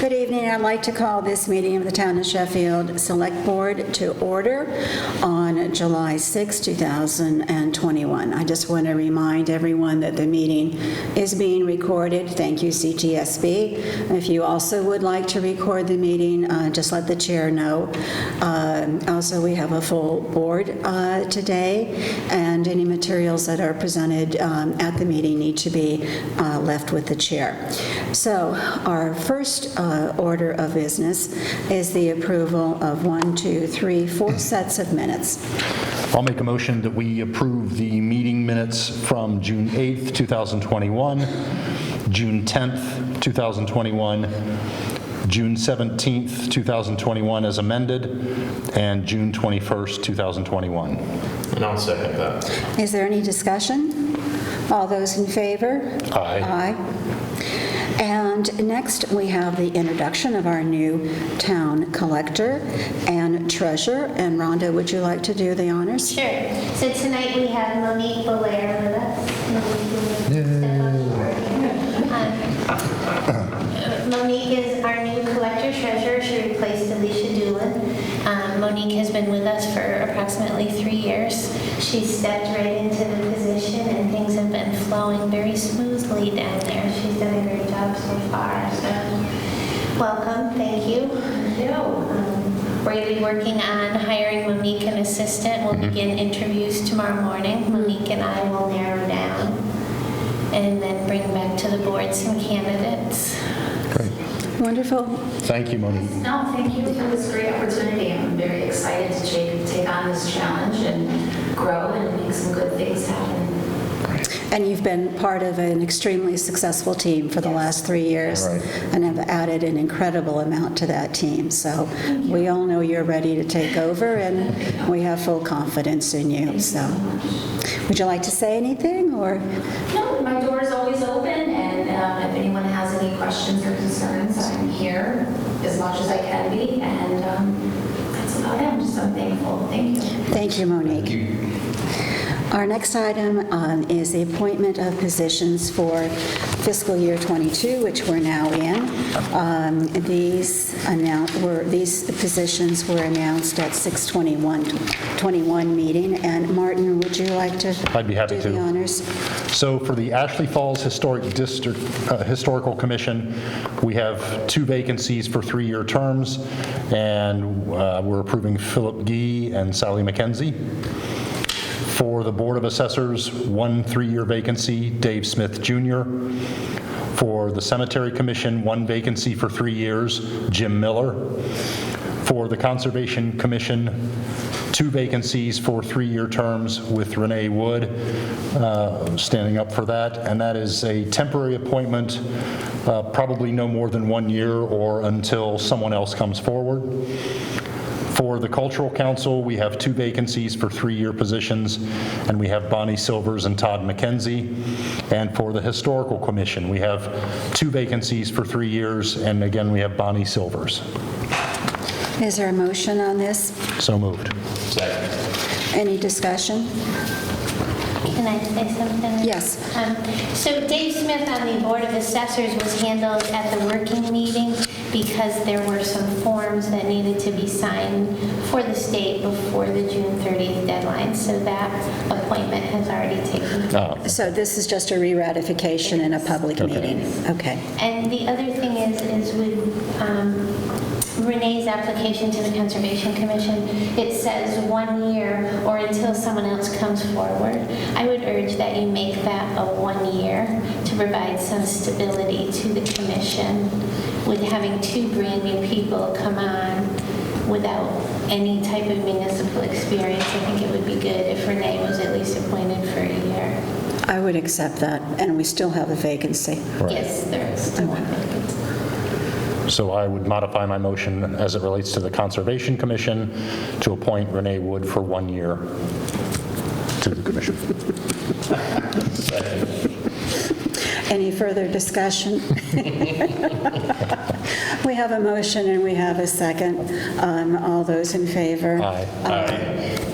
Good evening. I'd like to call this meeting of the Town of Sheffield Select Board to order on July 6, 2021. I just want to remind everyone that the meeting is being recorded. Thank you, CTSB. If you also would like to record the meeting, just let the chair know. Also, we have a full board today, and any materials that are presented at the meeting need to be left with the chair. So our first order of business is the approval of 4 sets of minutes. I'll make a motion that we approve the meeting minutes from June 8th, 2021, June 10th, 2021, June 17th, 2021 as amended, and June 21st, 2021. And I'll second that. Is there any discussion? All those in favor? Aye. Aye. And next, we have the introduction of our new town collector and treasurer. And Rhonda, would you like to do the honors? Sure. So tonight we have Monique Belair with us. Monique is our new collector treasurer. She replaced Alicia Doolin. Monique has been with us for approximately 3 years. She stepped right into the position and things have been flowing very smoothly down there. She's done a great job so far. So welcome. Thank you. We're going to be working on hiring Monique an assistant. We'll begin interviews tomorrow morning. Monique and I will narrow down and then bring back to the board some candidates. Great. Wonderful. Thank you, Monique. No, thank you for this great opportunity. I'm very excited to take on this challenge and grow and make some good things happen. And you've been part of an extremely successful team for the last 3 years, Right. and have added an incredible amount to that team. So we all know you're ready to take over, and we have full confidence in you. So would you like to say anything, or? No, my door is always open, and if anyone has any questions or concerns, I'm here as much as I can be, and that's about it. I'm thankful. Thank you. Thank you, Monique. Our next item is the appointment of positions for fiscal year 22, which we're now in. These positions were announced at 6/21 meeting. And Martin, would you like to I'd be happy do to. the honors? So for the Ashley Falls Historical Commission, we have 2 vacancies for 3-year terms, and we're approving Philip Gee and Sally McKenzie. For the Board of Assessors, 1 3-year vacancy, Dave Smith Jr. For the Cemetery Commission, 1 vacancy for 3 years, Jim Miller. For the Conservation Commission, 2 vacancies for 3-year terms with Renee Wood standing up for that, and that is a temporary appointment, probably no more than 1 year or until someone else comes forward. For the Cultural Council, we have 2 vacancies for 3-year positions, and we have Bonnie Silvers and Todd McKenzie. And for the Historical Commission, we have 2 vacancies for 3 years, and again, we have Bonnie Silvers. Is there a motion on this? So moved. Second. Any discussion? Can I say something? Yes. So Dave Smith on the Board of Assessors was handled at the working meeting because there were some forms that needed to be signed for the state before the June 30th deadline. So that appointment has already taken place. So this is just a re-ratification in a public meeting? Okay. And the other thing is with Renee's application to the Conservation Commission, it says 1 year or until someone else comes forward. I would urge that you make that a 1 year to provide some stability to the commission. With having 2 brand new people come on without any type of municipal experience, I think it would be good if Renee was at least appointed for a year. I would accept that, and we still have a vacancy. Right. Yes, there is still one vacancy. So I would modify my motion as it relates to the Conservation Commission to appoint Renee Wood for 1 year to the commission. Any further discussion? We have a motion and we have a second. All those in favor? Aye.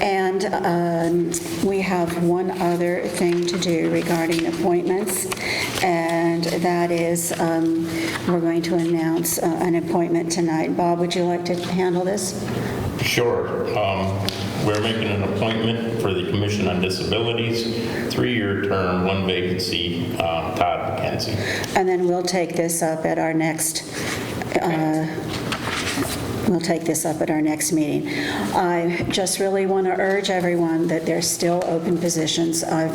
And we have one other thing to do regarding appointments, and and that is, we're going to announce an appointment tonight. Bob, would you like to handle this? Sure. We're making an appointment for the Commission on Disabilities, 3-year term, 1 vacancy, Todd McKenzie. And then we'll take this up at our next, meeting. I just really want to urge everyone that there's still open positions. I've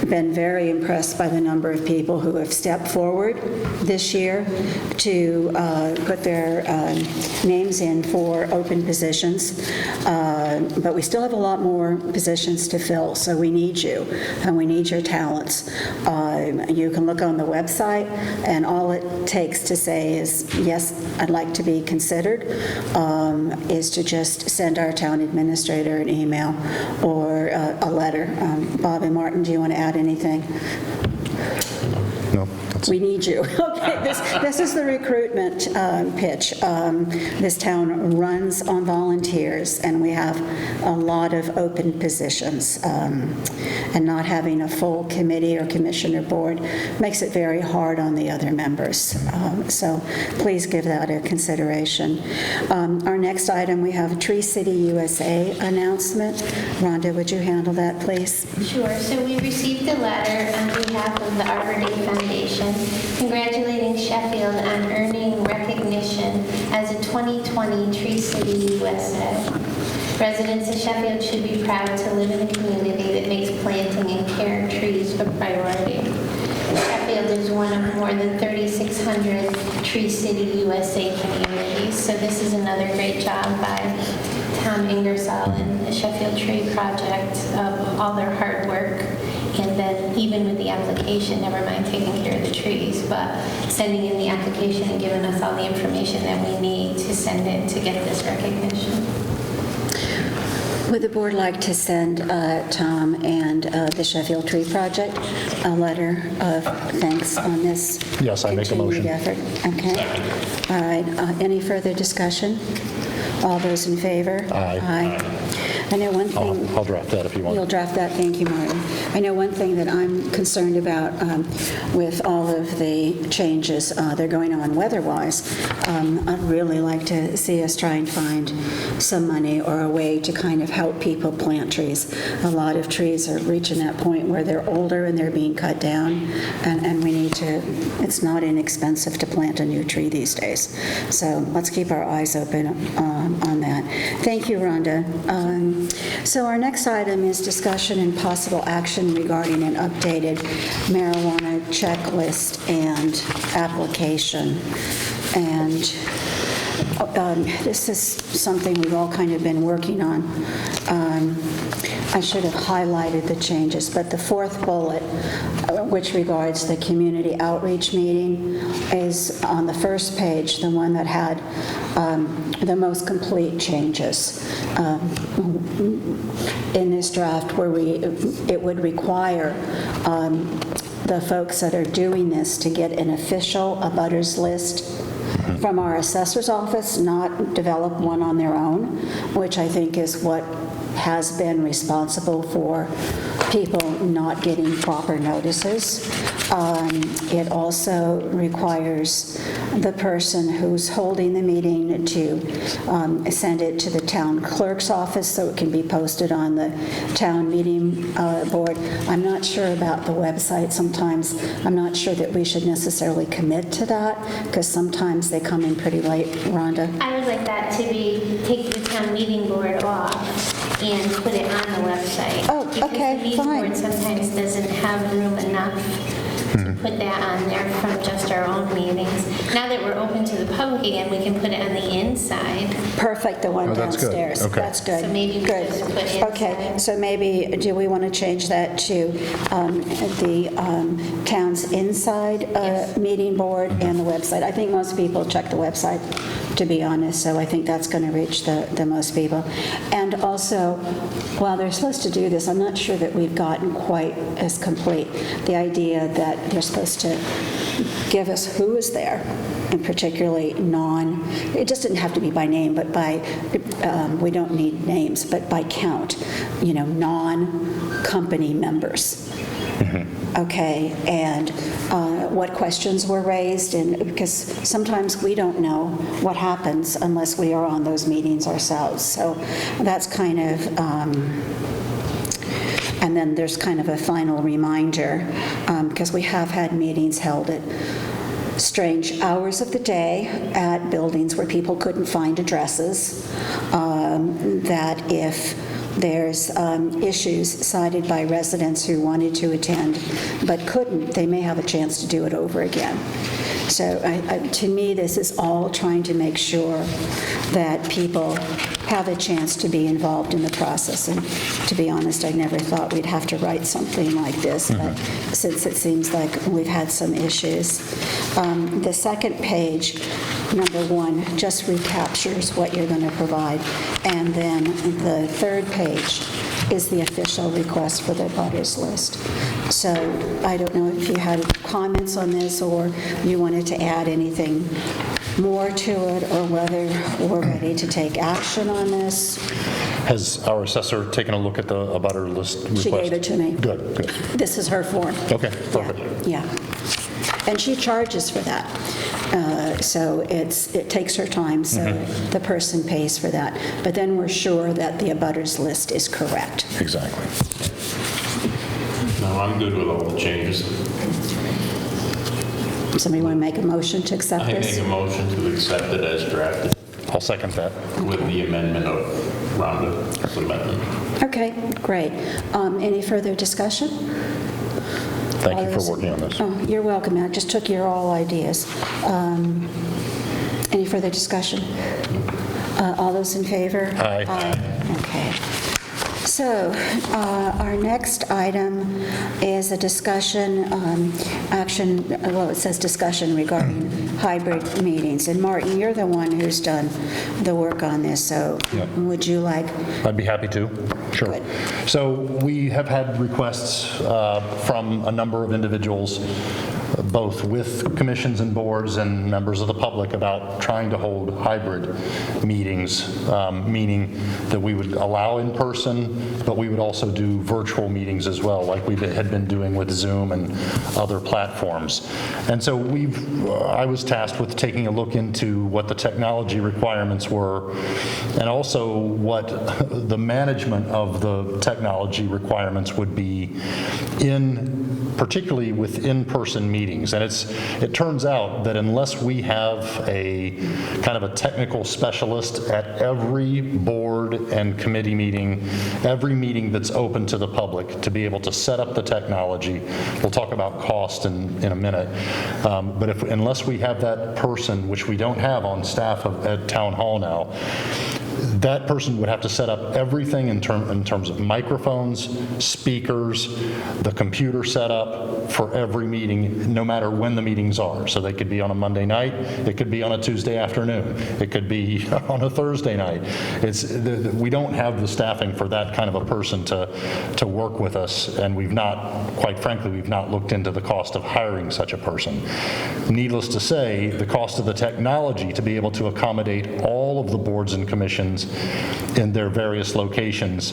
been very impressed by the number of people who have stepped forward this year to put their names in for open positions. But we still have a lot more positions to fill, so we need you, and we need your talents. You can look on the website, and all it takes to say is, yes, I'd like to be considered, is to just send our town administrator an email or a letter. Bob and Martin, do you want to add anything? No? We need you. Okay, this is the recruitment pitch. This town runs on volunteers, and we have a lot of open positions. And not having a full committee or commissioner board makes it very hard on the other members. So please give that a consideration. Our next item, we have a Tree City USA announcement. Rhonda, would you handle that, please? Sure. So we received a letter on behalf of the Arbor Day Foundation congratulating Sheffield on earning recognition as a 2020 Tree City USA. Residents of Sheffield should be proud to live in a community that makes planting and care of trees a priority. Sheffield is one of more than 3,600 Tree City USA communities, so this is another great job by Tom Ingersoll and the Sheffield Tree Project of all their hard work. And then even with the application, never mind taking care of the trees, but sending in the application and giving us all the information that we need to send in to get this recognition. Would the board like to send Tom and the Sheffield Tree Project a letter of thanks on this? Yes, I make a motion. continued effort? Okay. All right. Any further discussion? All those in favor? Aye. I know one thing. I'll draft that if you want. You'll draft that, thank you, Martin. I know one thing that I'm concerned about with all of the changes that are going on weather-wise. I'd really like to see us try and find some money or a way to kind of help people plant trees. A lot of trees are reaching that point where they're older and they're being cut down, and we need to, it's not inexpensive to plant a new tree these days. So let's keep our eyes open on that. Thank you, Rhonda. So our next item is discussion and possible action regarding an updated marijuana checklist and application. And this is something we've all kind of been working on. I should have highlighted the changes, but the fourth bullet, which regards the community outreach meeting, is on the first page, the one that had the most complete changes in this draft, where it would require the folks that are doing this to get an official abutters list from our assessor's office, not develop one on their own, which I think is what has been responsible for people not getting proper notices. It also requires the person who's holding the meeting to send it to the town clerk's office so it can be posted on the town meeting board. I'm not sure about the website. Sometimes I'm not sure that we should necessarily commit to that, because sometimes they come in pretty late. Rhonda? I would like that to be, take the town meeting board off and put it on the website. Oh, okay, Because the meeting fine. board sometimes doesn't have room enough to put that on there from just our own meetings. Now that we're open to the public again, we can put it on the inside. Perfect, the one Oh, that's good. downstairs. Okay. That's good. So maybe we Good. just put inside. Okay, so maybe, do we want to change that to the town's inside Yes. meeting board and the website? I think most people check the website, to be honest, so I think that's going to reach the most people. And also, while they're supposed to do this, I'm not sure that we've gotten quite as complete the idea that they're supposed to give us who is there, and particularly it just didn't have to be by name, but by, we don't need names, but by count, non-company members. Okay, and what questions were raised, and because sometimes we don't know what happens unless we are on those meetings ourselves. So that's kind of, and then there's kind of a final reminder, because we have had meetings held at strange hours of the day at buildings where people couldn't find addresses, that if there's issues cited by residents who wanted to attend but couldn't, they may have a chance to do it over again. So to me, this is all trying to make sure that people have a chance to be involved in the process. And to be honest, I never thought we'd have to write something like this, but since it seems like we've had some issues. The second page, number 1, just recaptures what you're going to provide. And then the third page is the official request for the butters list. So I don't know if you had comments on this or you wanted to add anything more to it, or whether we're ready to take action on this. Has our assessor taken a look at the abutter list request? She gave it to me. Good, good. This is her form. Okay, perfect. Yeah. And she charges for that. So it takes her time, so the person pays for that. But then we're sure that the abutters list is correct. Exactly. No, I'm good with all the changes. Somebody want to make a motion to accept I this? make a motion to accept it as drafted I'll second that. with the amendment of Rhonda's amendment. Okay, great. Any further discussion? Thank All you those- for working on this. Oh, you're welcome. I just took your all ideas. Any further discussion? All those in favor? Aye. Okay. So our next item is a discussion, action, well, it says discussion regarding hybrid meetings. And Martin, you're the one who's done the work on this, so Yep. would you like? I'd be happy to. Sure. Good. So we have had requests from a number of individuals, both with commissions and boards and members of the public, about trying to hold hybrid meetings, meaning that we would allow in person, but we would also do virtual meetings as well, like we had been doing with Zoom and other platforms. And so I was tasked with taking a look into what the technology requirements were, and also what the management of the technology requirements would be particularly with in-person meetings. And it turns out that unless we have a kind of a technical specialist at every board and committee meeting, every meeting that's open to the public, to be able to set up the technology, we'll talk about cost in a minute, but unless we have that person, which we don't have on staff at Town Hall now, that person would have to set up everything in terms of microphones, speakers, the computer setup for every meeting, no matter when the meetings are. So they could be on a Monday night, it could be on a Tuesday afternoon, it could be on a Thursday night. We don't have the staffing for that kind of a person to work with us, and quite frankly, we've not looked into the cost of hiring such a person. Needless to say, the cost of the technology to be able to accommodate all of the boards and commissions in their various locations.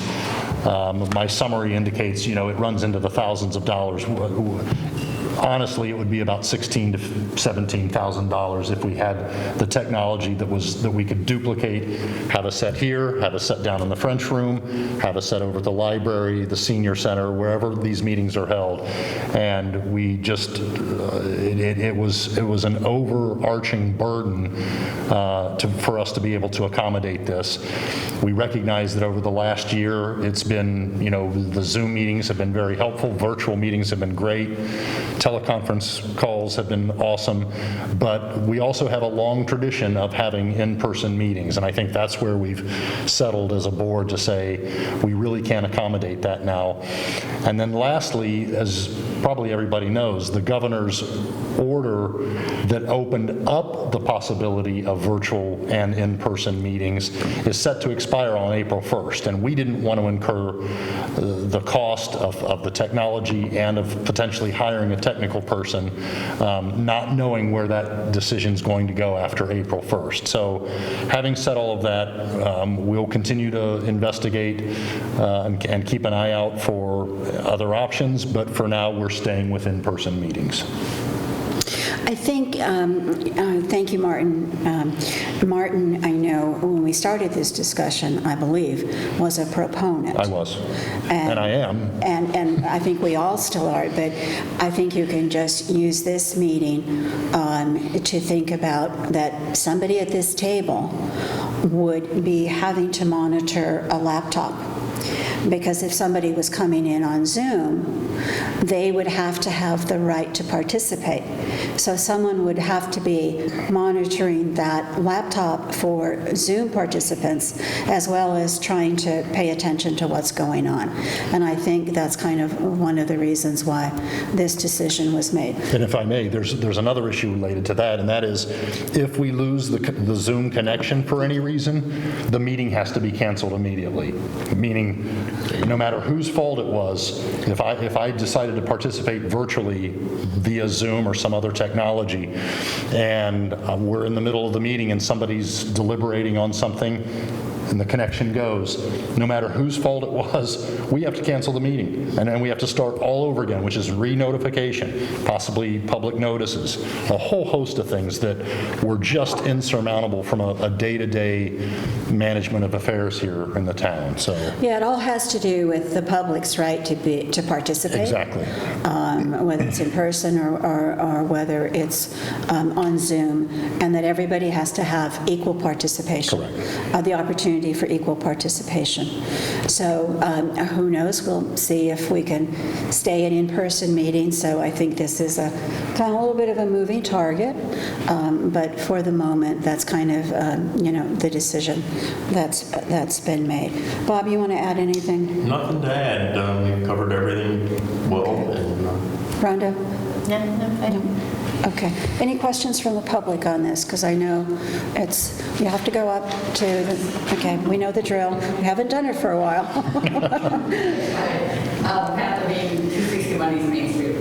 My summary indicates, it runs into the thousands of dollars. Honestly, it would be about $16,000 to $17,000 if we had the technology that we could duplicate, have a set here, have a set down in the French room, have a set over at the library, the senior center, wherever these meetings are held. And we just, it was an overarching burden for us to be able to accommodate this. We recognize that over the last year, it's been, the Zoom meetings have been very helpful, virtual meetings have been great, teleconference calls have been awesome, but we also have a long tradition of having in-person meetings, and I think that's where we've settled as a board to say we really can't accommodate that now. And then lastly, as probably everybody knows, the governor's order that opened up the possibility of virtual and in-person meetings is set to expire on April 1st, and we didn't want to incur the cost of the technology and of potentially hiring a technical person, not knowing where that decision's going to go after April 1st. So having said all of that, we'll continue to investigate and keep an eye out for other options, but for now, we're staying with in-person meetings. I think, thank you, Martin. Martin, I know when we started this discussion, I believe, was a proponent. I was, and I am. And I think we all still are, but I think you can just use this meeting to think about that somebody at this table would be having to monitor a laptop. Because if somebody was coming in on Zoom, they would have to have the right to participate. So someone would have to be monitoring that laptop for Zoom participants, as well as trying to pay attention to what's going on. And I think that's kind of one of the reasons why this decision was made. And if I may, there's another issue related to that, and that is if we lose the Zoom connection for any reason, the meeting has to be canceled immediately, meaning no matter whose fault it was, if I decided to participate virtually via Zoom or some other technology, and we're in the middle of the meeting and somebody's deliberating on something, and the connection goes, no matter whose fault it was, we have to cancel the meeting. And then we have to start all over again, which is re-notification, possibly public notices, a whole host of things that were just insurmountable from a day-to-day management of affairs here in the town. So Yeah, it all has to do with the public's right to participate. exactly. Whether it's in person or whether it's on Zoom, and that everybody has to have equal participation. Correct. The opportunity for equal participation. So who knows? We'll see if we can stay at in-person meetings. So I think this is a kind of a little bit of a moving target, but for the moment, that's kind of the decision that's been made. Bob, you want to add anything? Nothing to add. We've covered everything well. And, Rhonda? No, I don't. Okay. Any questions from the public on this? Because I know you have to go up to okay, we know the drill. We haven't done it for a while. Kathleen, 261 East Main Street.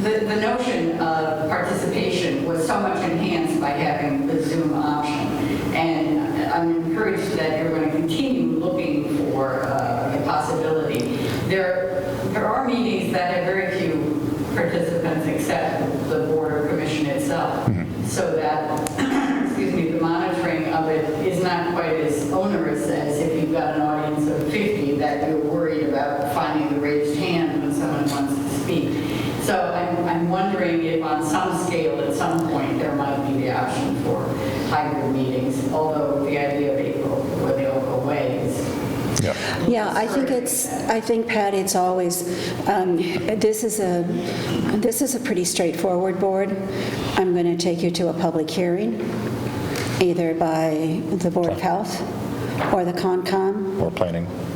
The notion of participation was so much enhanced by having the Zoom option. And I'm encouraged that you're going to continue looking for the possibility. There are meetings that have very few participants except the board or commission itself, so that, excuse me, the monitoring of it is not quite as onerous as if you've got an audience of 50 that you're worried about finding the raised hand when someone wants to speak. So I'm wondering if on some scale at some point there might be the option for hybrid meetings, although the idea of April where they all go away is Yeah, I think, Pat, it's always, this is a pretty straightforward board. I'm going to take you to a public hearing, either by the Board of Health or the Concom.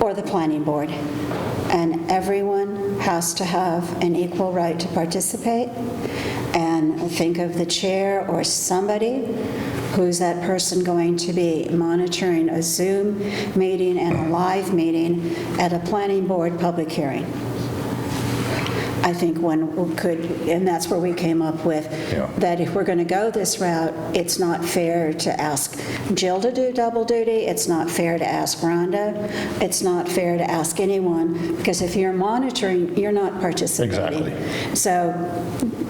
Or the Planning Board. And everyone has to have an equal right to participate. And think of the chair or somebody. Who's that person going to be monitoring a Zoom meeting and a live meeting at a planning board public hearing? I think one could, and that's where we came up with, that if we're going to go this route, it's not fair to ask Jill to do double duty, it's not fair to ask Rhonda, it's not fair to ask anyone, because if you're monitoring, you're not participating. Exactly. So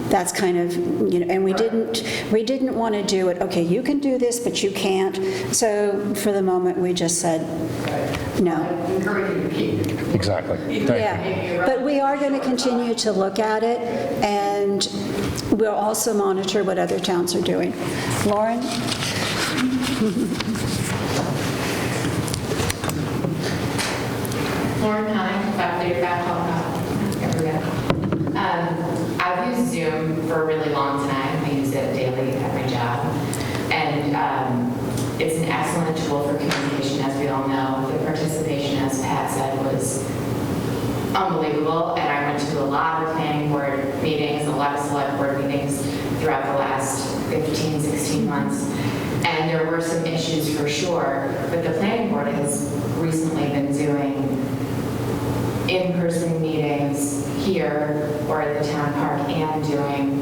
that's kind of, and we didn't want to do it, okay, you can do this, but you can't. So for the moment, we just said no. I encourage you to keep. Exactly. Yeah, but we are going to continue to look at it, and we'll also monitor what other towns are doing. Lauren? Lauren, hi, faculty, I've used Zoom for a really long time. I use it daily at my job. And it's an excellent tool for communication, as we all know. The participation, as Pat said, was unbelievable, and I went to a lot of planning board meetings, a lot of select board meetings throughout the last 15, 16 months. And there were some issues for sure, but the planning board has recently been doing in-person meetings here or at the town park and doing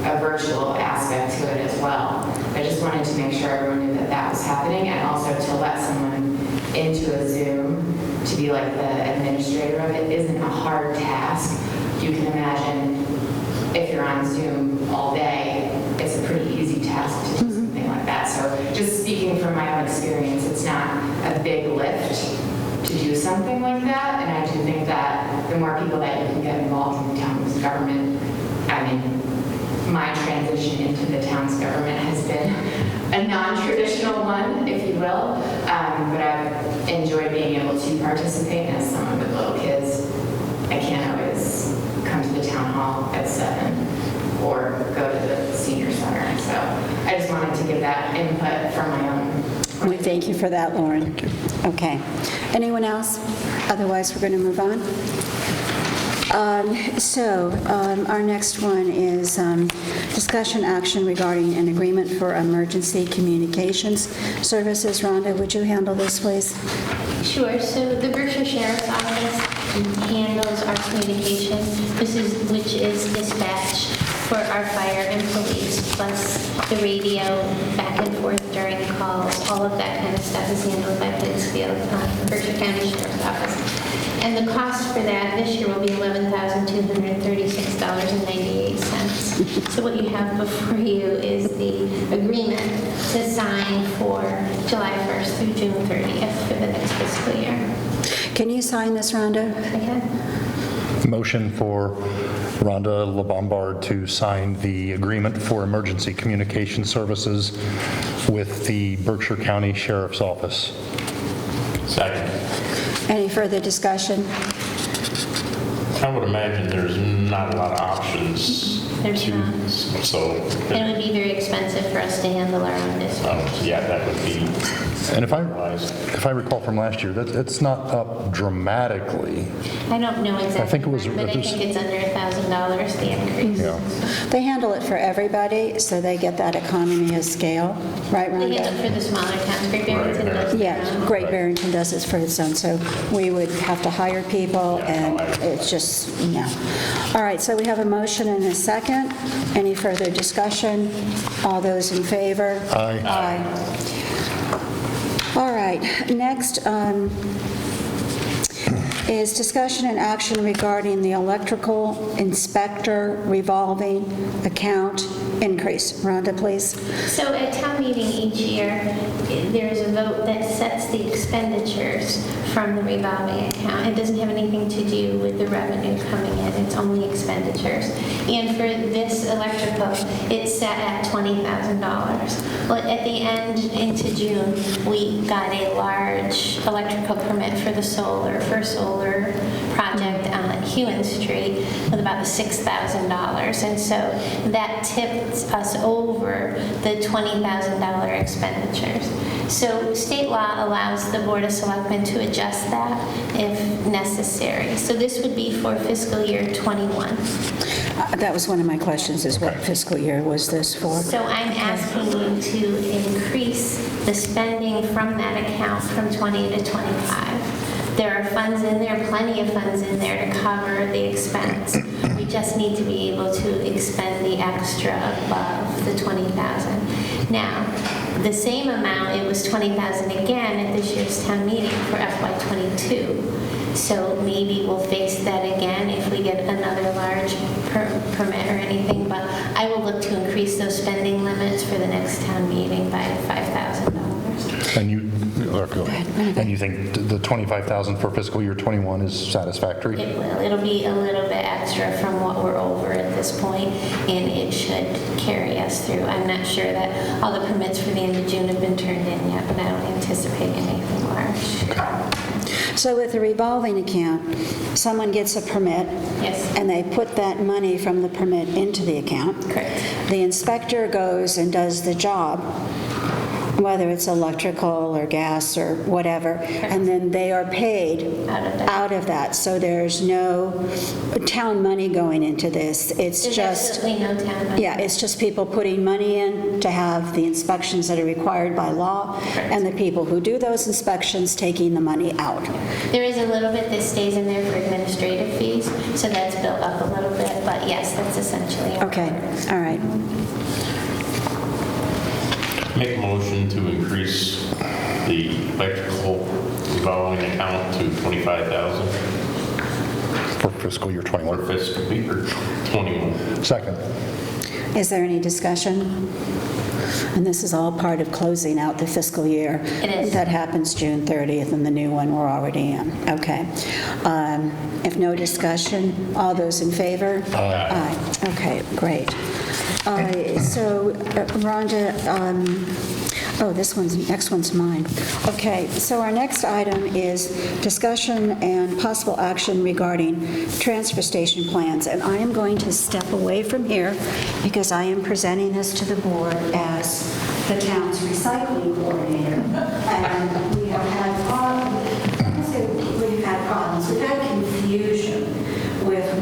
a virtual aspect to it as well. I just wanted to make sure everyone knew that that was happening, and also to let someone into a Zoom to be like the administrator of it isn't a hard task. You can imagine if you're on Zoom all day, it's a pretty easy task to do something like that. So just speaking from my own experience, it's not a big lift to do something like that, and I do think that the more people that you can get involved in the town's government, I mean, my transition into the town's government has been a non-traditional one, if you will, but I've enjoyed being able to participate. As someone with little kids, I can't always come to the town hall at 7 or go to the senior center, so I just wanted to give that input from my own. We thank you for that, Lauren. Thank you. Okay. Anyone else? Otherwise, we're going to move on. Our next one is discussion action regarding an agreement for emergency communications services. Rhonda, would you handle this, please? Sure. So the Berkshire Sheriff's Office handles our communication. Which is dispatch for our fire and police, plus the radio back and forth during calls. All of that kind of stuff is handled by Pittsfield, Berkshire County Sheriff's Office. And the cost for that this year will be $11,236.98. So what you have before you is the agreement to sign for July 1st through June 30th for the next fiscal year. Can you sign this, Rhonda? Okay. Motion for Rhonda LeBombard to sign the agreement for emergency communication services with the Berkshire County Sheriff's Office. Second. Any further discussion? I would imagine there's not a lot of options. There's not. So, And it would be very expensive for us to handle our own dispatch. yeah, that would be And if wise. I recall from last year, it's not up dramatically. I don't know exactly, I think it was- but I think it's under $1,000, the increase. Yeah. They handle it for everybody, so they get that economy of scale. Right, They handle Rhonda? it for the smaller towns. Great Barrington does it. Yeah, Great Barrington does it for its own, so we would have to hire people, and it's just, no. All right, so we have a motion and a second. Any further discussion? All those in favor? Aye. Aye. All right, next is discussion and action regarding the electrical inspector revolving account increase. Rhonda, please. So at town meeting each year, there's a vote that sets the expenditures from the revolving account. It doesn't have anything to do with the revenue coming in, it's only expenditures. And for this electrical, it's set at $20,000. Well, at the end into June, we got a large electrical permit for the solar project on Hewen Street with about $6,000. And so that tipped us over the $20,000 expenditures. So state law allows the Board of Selectmen to adjust that if necessary. So this would be for fiscal year '21. That was one of my questions, is what fiscal year was this for? So I'm asking you to increase the spending from that account from 20 to 25. There are funds in there, plenty of funds in there to cover the expense. We just need to be able to expend the extra above the 20,000. Now, the same amount, it was 20,000 again at this year's town meeting for FY22. So maybe we'll face that again if we get another large permit or anything, but I will look to increase those spending limits for the next town meeting by $5,000. And you think the $25,000 for fiscal year '21 is satisfactory? It will. It'll be a little bit extra from what we're over at this point, and it should carry us through. I'm not sure that all the permits for the end of June have been turned in yet, but I don't anticipate anything large. So with the revolving account, someone gets a permit. Yes. And they put that money from the permit into the account. Correct. The inspector goes and does the job. whether it's electrical or gas or whatever, and then they are paid out of that. So there's no town money going into this. It's There's just, absolutely no town money. yeah, it's just people putting money in to have the inspections that are required by law, and the people who do those inspections taking the money out. There is a little bit that stays in there for administrative fees, so that's built up a little bit, but yes, that's essentially it. Okay, all right. Make a motion to increase the electrical revolving account to $25,000 For fiscal year for 21. fiscal year 21. Second. Is there any discussion? And this is all part of closing out the fiscal year. It is. That happens June 30th, and the new one we're already in. Okay. If no discussion, all those in favor? Aye. Okay, great. So, Rhonda, next one's mine. Okay, so our next item is discussion and possible action regarding transfer station plans. And I am going to step away from here because I am presenting this to the board as the town's recycling coordinator. And we have had problems. We've had confusion with a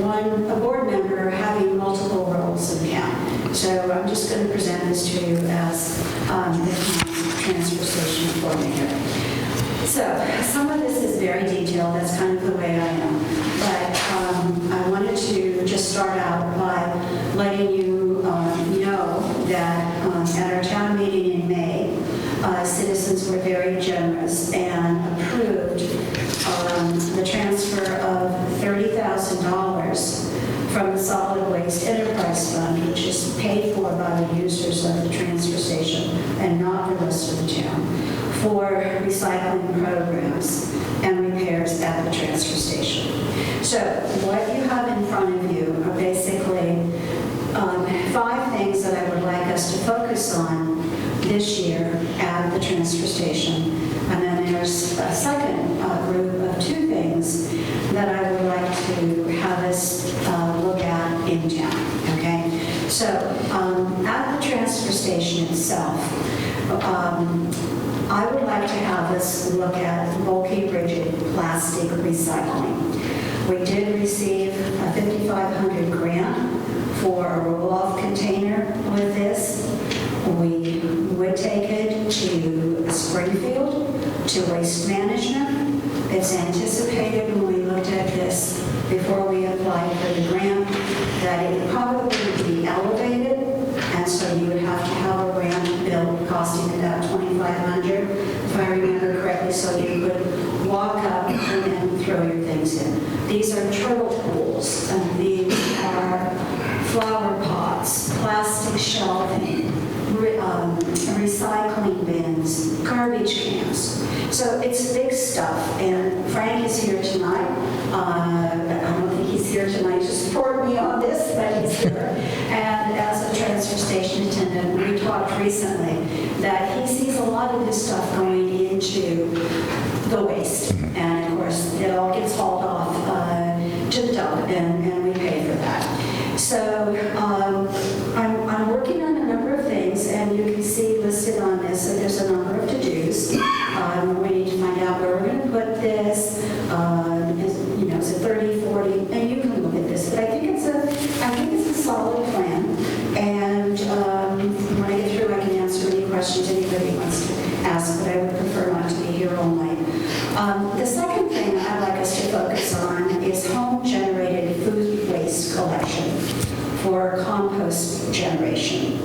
board member having multiple roles in town. So I'm just going to present this to you as the town's transfer station coordinator. So some of this is very detailed, that's kind of the way I am. But I wanted to just start out by letting you know that at our town meeting in May, citizens were very generous and approved the transfer of $30,000 from the Solid Waste Enterprise Fund, which is paid for by the users of the transfer station and not the rest of the town, for recycling programs and repairs at the transfer station. So what you have in front of you are basically 5 things that I would like us to focus on this year at the transfer station. And then there's a second group of 2 things that I would like to have us look at in town, okay? So at the transfer station itself, I would like to have us look at bulky rigid plastic recycling. We did receive a $5,500 grant for a roll-off container with this. We would take it to Springfield, to Waste Management. It's anticipated when we looked at this before we applied for the grant that it would probably be elevated, and so you would have to have a ramp built costing about $2,500, if I remember correctly, so you could walk up and then throw your things in. These are turtle pools, and these are flower pots, plastic shelving, recycling bins, garbage cans. So it's big stuff, and Frank is here tonight. I don't think he's here tonight to support me on this, but he's here. And as a transfer station attendant, we talked recently that he sees a lot of this stuff going into the waste. And of course, it all gets hauled off to the dump, and we pay for that. So I'm working on a number of things, and you can see listed on this that there's a number of to-dos. We need to find out where we're going to put this. Is it 30, 40? And you can look at this, but I think it's a solid plan. And when I get through, I can answer any questions anybody wants to ask, but I would prefer not to be here all night. The second thing I'd like us to focus on is home-generated food waste collection for compost generation.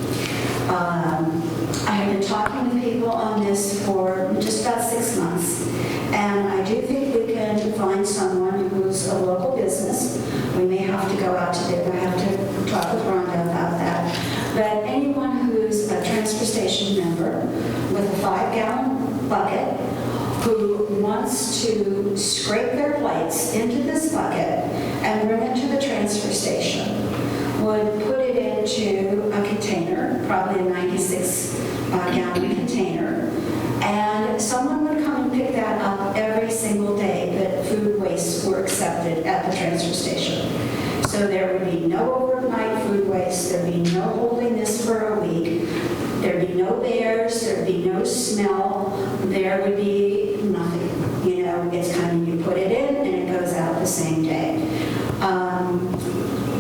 I have been talking to people on this for just about 6 months, and I do think we can find someone who's a local business. We may have to go out to bid. I have to talk with Rhonda about that. But anyone who's a transfer station member with a 5-gallon bucket who wants to scrape their plates into this bucket and bring it to the transfer station would put it into a container, probably a 96-gallon container, and someone would come and pick that up every single day that food waste were accepted at the transfer station. So there would be no overnight waste, there'd be no holding this for a week, there'd be no bears, there'd be no smell, there would be nothing. You know, it's kind of, you put it in and it goes out the same day.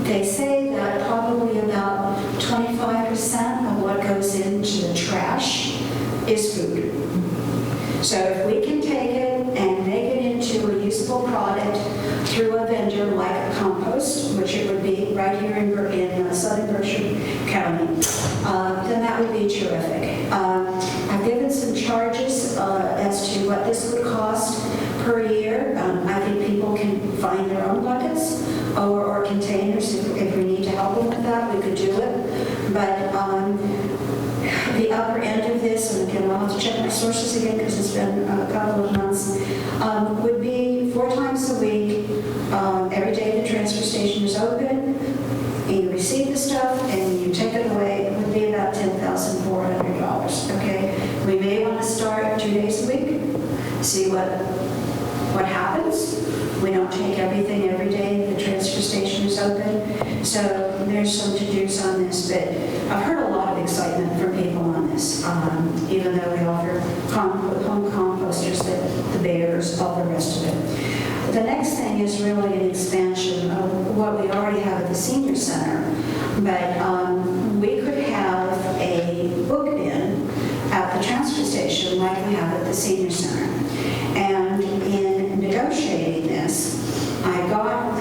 They say that probably about 25% of what goes into the trash is food. So if we can take it and make it into a usable product through a vendor like a compost, which it would be right here in southern Berkshire County, then that would be terrific. I've given some charges as to what this would cost per year. I think people can find their own buckets or containers. If we need to help them with that, we could do it. But the upper end of this, and again, I'll have to check my sources again because it's been a couple of months, would be 4 times a week, every day the transfer station is open. You receive the stuff and you take it away. It would be about $10,400. Okay, we may want to start 2 days a week, see what happens. We don't take everything every day. The transfer station is open. So there's some to-dos on this, but I've heard a lot of excitement from people on this, even though we offer home composters, the bears, all the rest of it. The next thing is really an expansion of what we already have at the senior center, but we could have a book bin at the transfer station like we have at the senior center. And in negotiating this, I got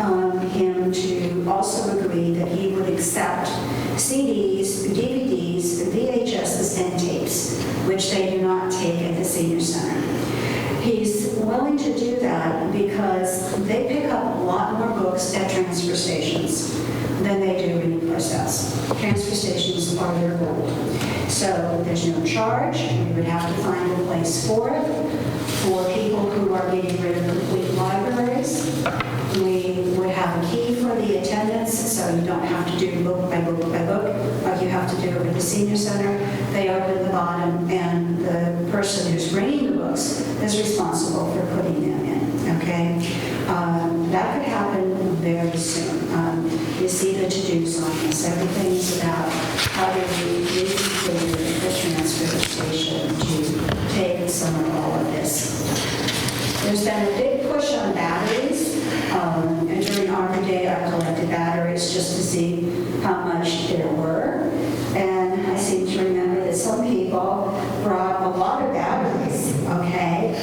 him to also agree that he would accept CDs, DVDs, VHSs, and tapes, which they do not take at the senior center. He's willing to do that because they pick up a lot more books at transfer stations than they do anyplace else. Transfer stations are their gold. So there's no charge. We would have to find a place for it. For people who are getting rid of complete libraries, we would have a key for the attendance, so you don't have to do book by book by book, like you have to do with the senior center. They open the bottom, and the person who's bringing the books is responsible for putting them in, okay? That could happen very soon. You see the to-dos on this. Everything's about how do we reconfigure the transfer station to take some of all of this. There's been a big push on batteries. And during Arbor Day, I collected batteries just to see how much there were. And I seem to remember that some people brought a lot of batteries, okay?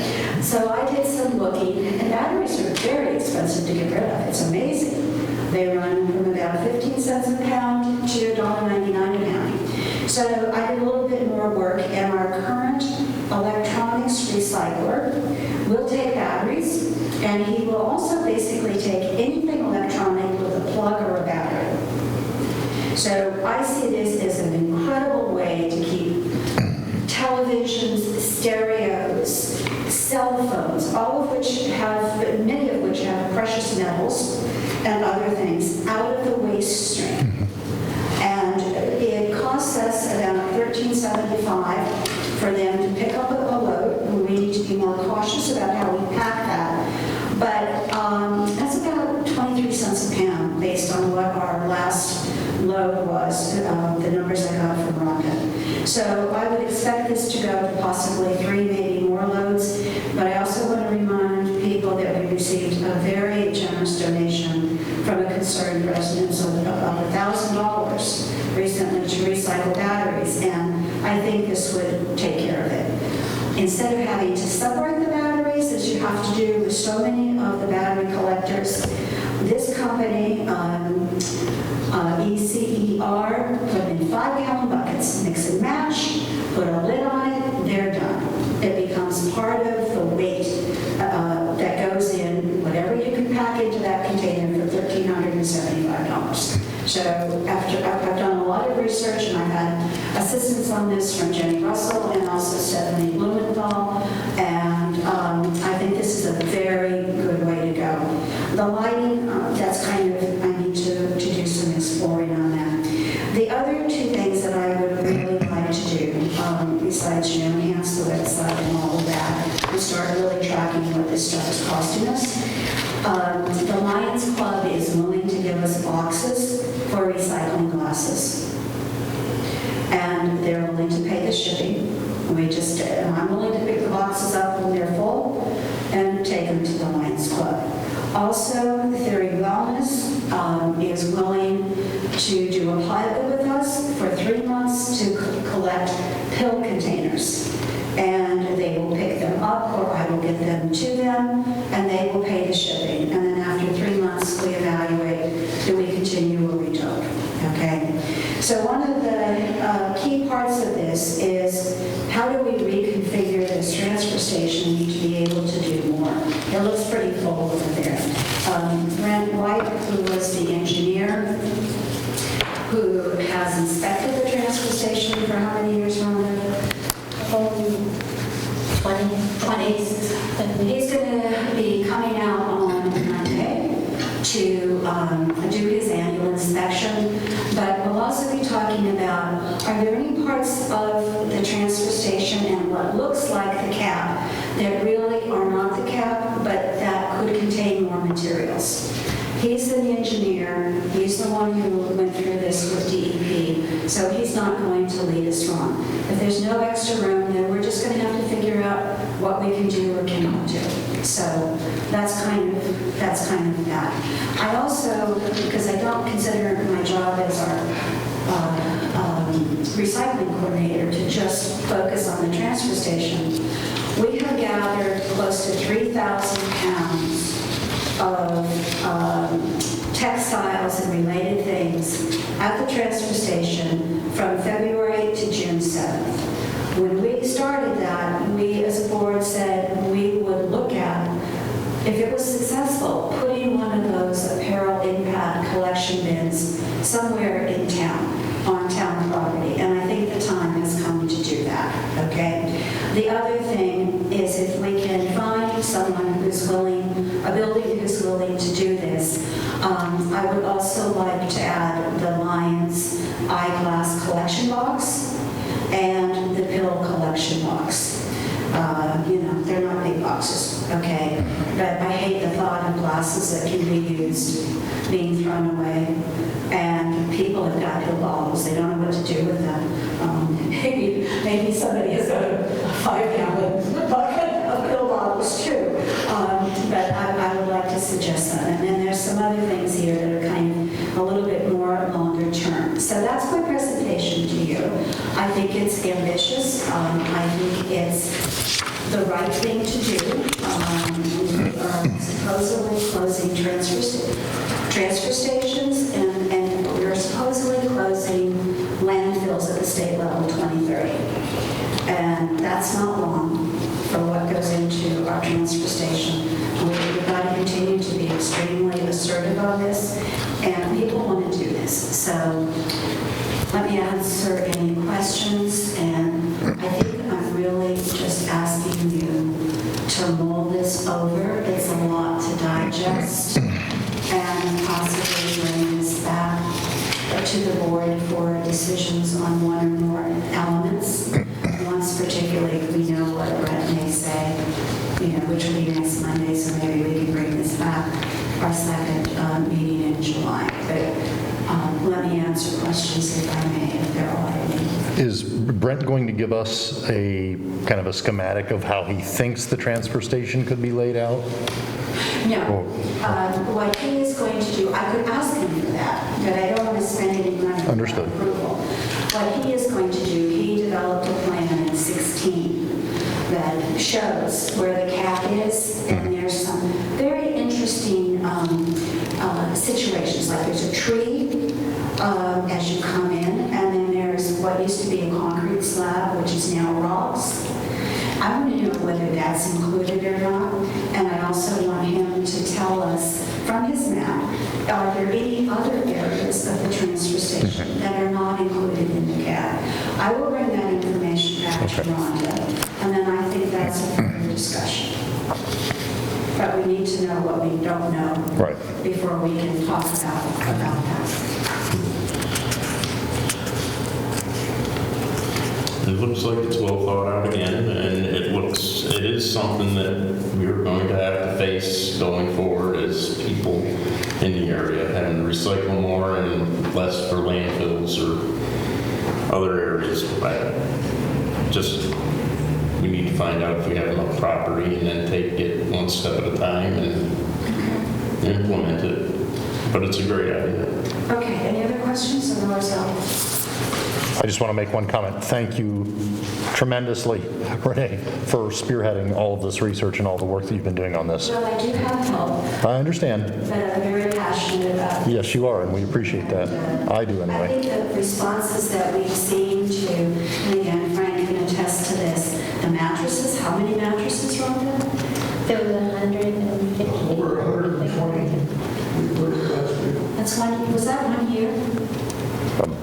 So I did some looking, and batteries are very expensive to get rid of. It's amazing. They run from about 15 cents a pound to $1.99 a pound. So I did a little bit more work, and our current electronics recycler will take batteries, and he will also basically take anything electronic with a plug or a battery. So I see this as an incredible way to keep televisions, stereos, cell phones, all of which have, many of which have precious metals and other things out of the waste stream. And it costs us about $13.75 for them to pick up a load. We need to be more cautious about how we pack that. But that's about 23 cents a pound based on what our last load was, the numbers I got from Rhonda. So I would expect this to go to possibly 3, maybe more loads. But I also want to remind people that we received a very generous donation from a concerned resident of $1,000 recently to recycle batteries. And I think this would take care of it. Instead of having to separate the batteries, as you have to do with so many of the battery collectors, this company, ECER, put them in 5-gallon buckets, mix and match, put a lid on it, they're done. It becomes part of the weight that goes in, whatever you can pack into that container for $1,375. So after I've done a lot of research, and I've had assistance on this from Jenny Russell and also Stephanie Blumenthal, and I think this is a very good way to go. The lighting, that's kind of, I need to do some exploring on that. The other 2 things that I would really like to do, besides enhance the website and all of that, and start really tracking what this stuff is costing us. The Lions Club is willing to give us boxes for recycling glasses. And they're willing to pay the shipping. I'm willing to pick the boxes up when they're full and take them to the Lions Club. Also, Theory Wellness is willing to do a pilot with us for 3 months to collect pill containers. And they will pick them up, or I will get them to them, and they will pay the shipping. And then after 3 months, we evaluate, do we continue or we don't, okay? So one of the key parts of this is how do we reconfigure this transfer station to be able to do more? It looks pretty full over there. Brent White, who was the engineer, who has inspected the transfer station for how many years, Rhonda? 20. He's going to be coming out on Monday to do his annual inspection, but we'll also be talking about, are there any parts of the transfer station and what looks like the cap that really are not the cap, but that could contain more materials? He's the engineer, he's the one who went through this with DEP, so he's not going to lead us wrong. If there's no extra room, then we're just going to have to figure out what we can do or cannot do. So that's kind of that. I also, because I don't consider my job as our recycling coordinator to just focus on the transfer station, we have gathered close to 3,000 pounds of textiles and related things at the transfer station from February to June 7th. When we started that, we as a board said we would look at, if it was successful, putting one of those apparel impact collection bins somewhere in town, on town property, and I think the time has come to do that, okay? The other thing is if we can find someone who's willing, a building who's willing to do this, I would also like to add the Lions eyeglass collection box and the pill collection box. They're not big boxes, okay? But I hate the thought of glasses that can be used being thrown away. And people have got pill bottles, they don't know what to do with them. Maybe somebody has got a 5-gallon bucket of pill bottles too. But I would like to suggest that. And then there's some other things here that are kind of a little bit more longer term. So that's my presentation to you. I think it's ambitious. I think it's the right thing to do. We are supposedly closing transfer stations, and we're supposedly closing landfills at the state level 2030. And that's not long for what goes into our transfer station. We've got to continue to be extremely assertive on this, and people want to do this. So let me answer any questions, and I think I'm really just asking you to mull this over. It's a lot to digest, and possibly bring this back to the board for decisions on one or more elements. Once particularly we know what Brett may say, which will be next Monday, so maybe we can bring this back our second meeting in July. But let me answer questions if I may, if there are any. Is Brent going to give us a kind of a schematic of how he thinks the transfer station could be laid out? No. What he is going to do, I could ask him for that, but I don't want to spend any money on Understood. approval. What he is going to do, he developed a plan in 16 that shows where the cap is, and there's some very interesting situations, like there's a tree as you come in, and then there's what used to be a concrete slab, which is now rocks. I want to know whether that's included or not, and I also want him to tell us from his map, are there any other areas of the transfer station that are not included in the cap? I will bring that information back to Rhonda, and then I think that's a further discussion. But we need to know what we don't know Right. before we can talk about that. It looks like it's well thought out again, and it is something that we're going to have to face going forward as people in the area, having to recycle more and less for landfills or other areas. just, we need to find out if we have enough property and then take it one step at a time and implement it. But it's a great idea. Okay, any other questions on the Roselle? I just want to make one comment. Thank you tremendously, Renee, for spearheading all of this research and all the work that you've been doing on this. Well, I do have help, I understand. but I'm very passionate about it. Yes, you are, and we appreciate that. I do I anyway. think the responses that we've seen to, and again, Frank can attest to this, the mattresses, how many mattresses, Rhonda? There was 150. Over 120. We looked last week. That's one, was that 1 year?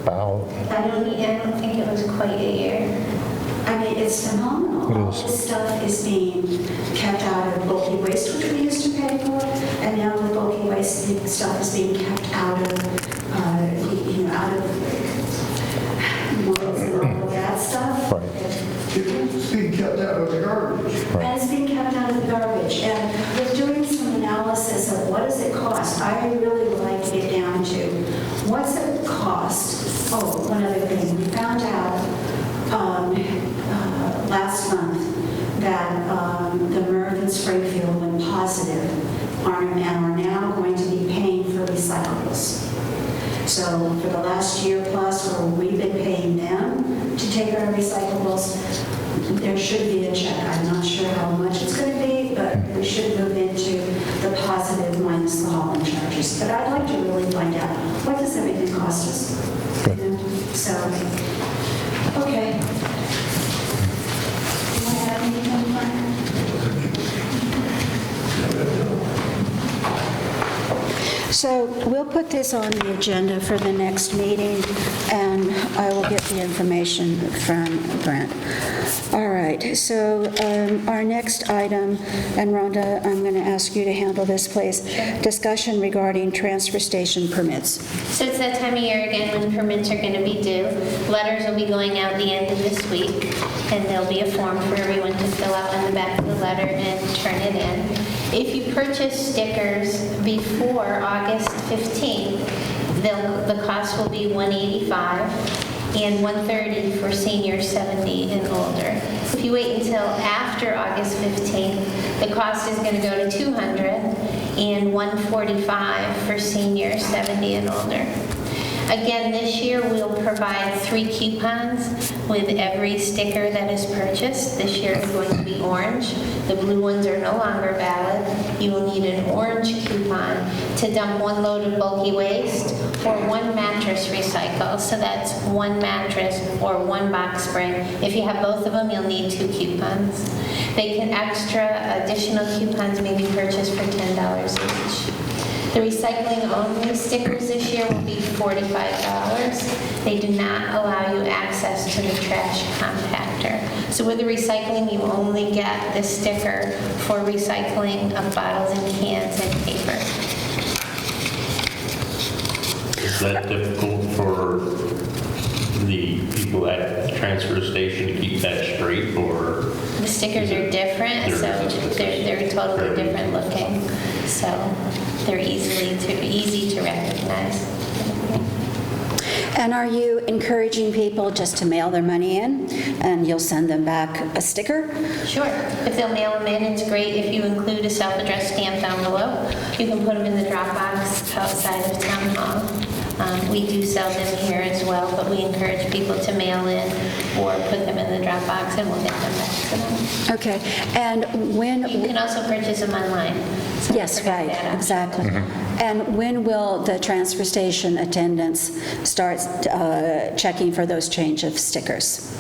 About, I don't think it was quite a year. I mean, it's phenomenal. It All is. this stuff is being kept out of bulky waste, which we used to pay for, and now the bulky waste stuff is being kept out of, out of morals and all of that stuff. Right. It's being kept out of the garbage. And it's being kept out of the garbage. And with doing some analysis of what does it cost, I really would like to get down to what's it cost. Oh, one other thing. We found out last month that the MERV in Springfield went positive and are now going to be paying for recyclables. So for the last year plus, where we've been paying them to take our recyclables, there should be a check. I'm not sure how much it's going to be, but we should move into the positive minus the hauling charges. But I'd like to really find out, what does everything cost us? Good. So, okay. Do you have anything, Frank? So we'll put this on the agenda for the next meeting, and I will get the information from Brent. All right, so our next item, and Rhonda, I'm going to ask you to handle this, please. Discussion regarding transfer station permits. So it's that time of year again when permits are going to be due. Letters will be going out the end of this week, and there'll be a form for everyone to fill out on the back of the letter and turn it in. If you purchase stickers before August 15th, the cost will be $185 and $130 for seniors 70 and older. If you wait until after August 15th, the cost is going to go to $200 and $145 for seniors 70 and older. Again, this year we'll provide 3 coupons with every sticker that is purchased. This year is going to be orange. The blue ones are no longer valid. You will need an orange coupon to dump 1 load of bulky waste or 1 mattress recycle. So that's 1 mattress or 1 box spring. If you have both of them, you'll need 2 coupons. They can additional coupons may be purchased for $10 each. The recycling-only stickers this year will be $45. They do not allow you access to the trash compactor. So with the recycling, you only get the sticker for recycling of bottles and cans and paper. Is that difficult for the people at the transfer station to keep that straight, or? The stickers are different, so they're totally different looking. So they're easy to recognize. And are you encouraging people just to mail their money in, and you'll send them back a sticker? Sure. If they'll mail them in, it's great. If you include a self-addressed stamped envelope, you can put them in the drop box outside of Town Hall. We do sell them here as well, but we encourage people to mail in or put them in the drop box, and we'll get them back to them. Okay, and when... You can also purchase them online. So Yes, I forgot right, that option. exactly. And when will the transfer station attendants start checking for those change of stickers?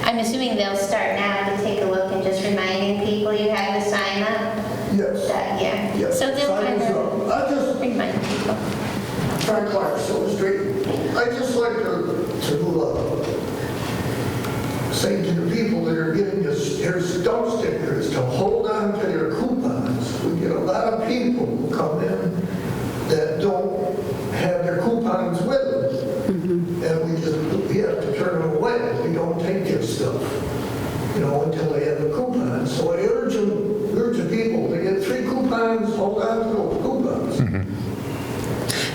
I'm assuming they'll start now to take a look and just reminding people you have to sign up. Yes. Yeah. Yes. So they'll Sign kind us up. I of just, remind people. Frank Clark, Silver Street. I just like to say to the people that are getting their dump stickers to hold on to their coupons. We get a lot of people who come in that don't have their coupons with them. And we have to turn them away. We don't take their stuff, until they have a coupon. So I urge the people to get 3 coupons, hold on to those coupons.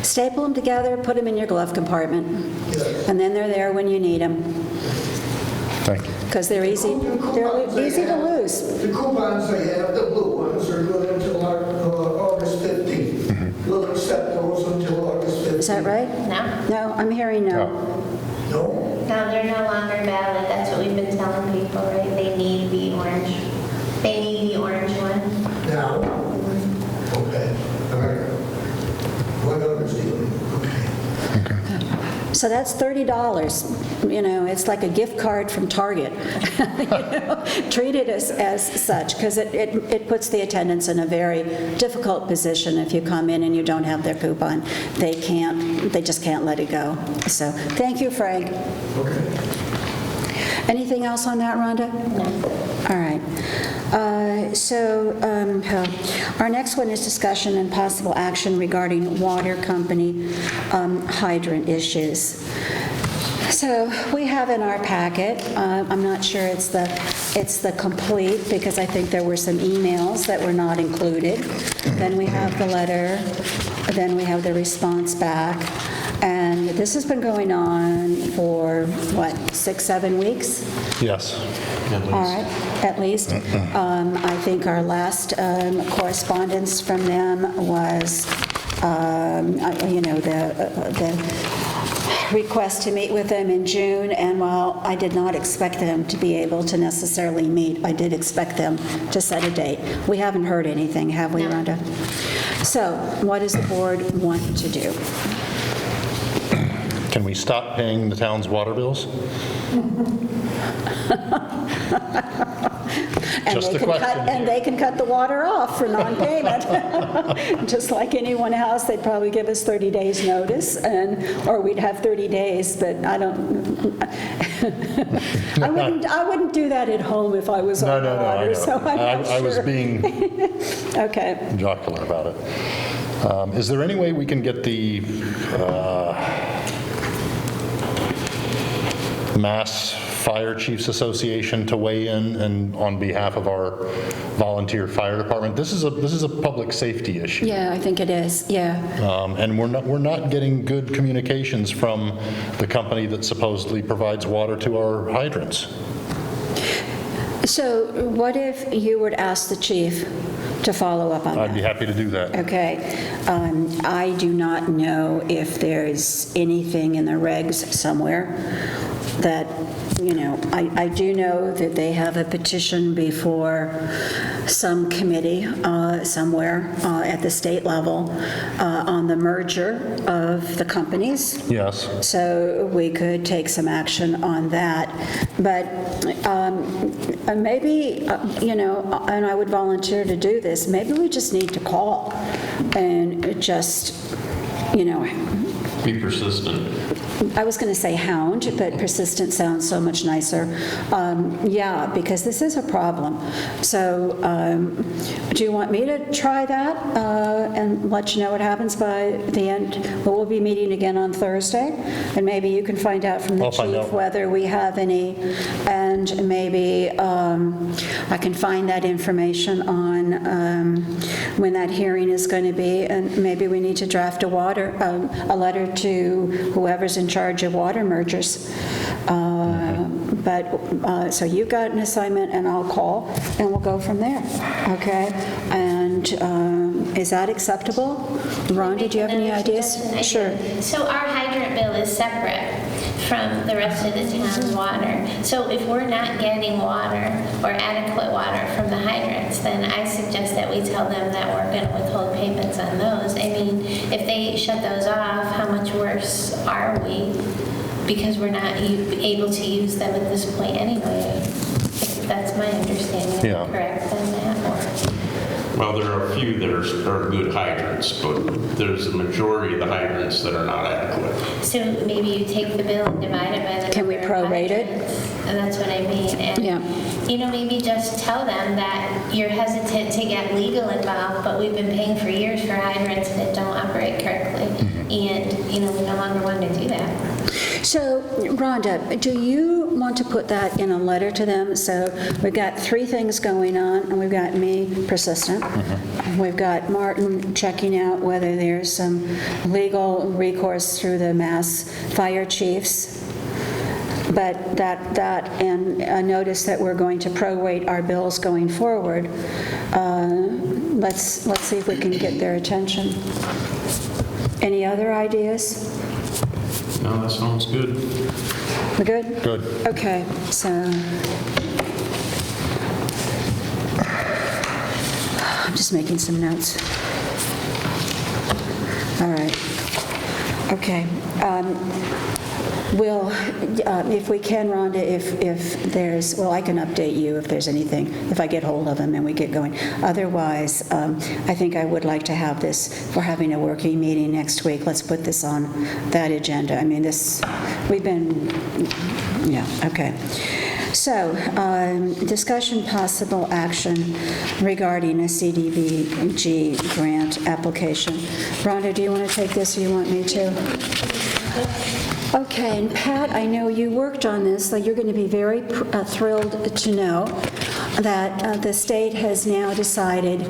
Staple them together, put them in your glove compartment, Yes. and then they're there when you need them. Thank you. because they're easy to lose. The coupons they have, the blue ones, are good until August 15th. We'll accept those until August 15th. Is that right? No? No, I'm hearing no. No? No, they're no longer valid. That's what we've been telling people, right? They need the orange. They need the orange one. Now? Okay. All right. What others do? Okay. So that's $30. You know, it's like a gift card from Target. You know, treat it as such, because it puts the attendants in a very difficult position. If you come in and you don't have their coupon, they just can't let it go. So thank you, Frank. Okay. Anything else on that, Rhonda? No. All right. Our next one is discussion and possible action regarding water company hydrant issues. So we have in our packet, I'm not sure it's the complete, because I think there were some emails that were not included. Then we have the letter, then we have the response back. And this has been going on for, 6, 7 weeks? Yes. At least. All right, at least. I think our last correspondence from them was, the request to meet with them in June, and while I did not expect them to be able to necessarily meet, I did expect them to set a date. We haven't heard anything, have we, Rhonda? So what does the board want to do? Can we stop paying the town's water bills? Just a question. And they can cut the water off for non-payment. Just like anyone else, they'd probably give us 30 days notice, or we'd have 30 days, but I wouldn't do that at home if I was on the water. I know. So I'm not I was sure. being Okay. jocular about it. Is there any way we can get the Mass Fire Chiefs Association to weigh in and on behalf of our volunteer fire department? This is a public safety issue. Yeah, I think it is, yeah. And we're not getting good communications from the company that supposedly provides water to our hydrants. So what if you would ask the chief to follow up on that? I'd be happy to do that. Okay. I do not know if there's anything in the regs somewhere that, I do know that they have a petition before some committee somewhere at the state level on the merger of the companies. Yes. So we could take some action on that. But maybe, and I would volunteer to do this, maybe we just need to call and just, Be persistent. I was going to say hound, but persistent sounds so much nicer. Yeah, because this is a problem. So do you want me to try that and let you know what happens by the end? Well, we'll be meeting again on Thursday, and maybe you can find out from the I'll find chief out. whether we have any, and maybe I can find that information on when that hearing is going to be, and maybe we need to draft a letter to whoever's in charge of water mergers. So you've got an assignment, and I'll call, and we'll go from there, okay? And is that acceptable? Rhonda, do you have any ideas? Sure. So our hydrant bill is separate from the rest of the town's water. So if we're not getting water or adequate water from the hydrants, then I suggest that we tell them that we're going to withhold payments on those. I mean, if they shut those off, how much worse are we? Because we're not able to use them at this point anyway. That's my understanding. Yeah. Correct on that? Well, there are a few that are good hydrants, but there's a majority of the hydrants that are not adequate. So maybe you take the bill and divide it by the Can we number of prorate it? hydrants. And that's what I mean. And, Yeah. maybe just tell them that you're hesitant to get legal involved, but we've been paying for years for hydrants that don't operate correctly. And, we no longer want to do that. So, Rhonda, do you want to put that in a letter to them? So we've got 3 things going on, and we've got me persistent. We've got Martin checking out whether there's some legal recourse through the Mass Fire Chiefs. But that and a notice that we're going to prorate our bills going forward, let's see if we can get their attention. Any other ideas? No, that sounds good. We're good? Good. Okay, so I'm just making some notes. All right. Okay. We'll, if we can, Rhonda, if there's, well, I can update you if there's anything, if I get hold of them and we get going. Otherwise, I think I would like to have this, we're having a working meeting next week. Let's put this on that agenda. I mean, this, we've been, yeah, okay. So, discussion possible action regarding a CDBG grant application. Rhonda, do you want to take this or you want me to? Okay, and Pat, I know you worked on this, so you're going to be very thrilled to know that the state has now decided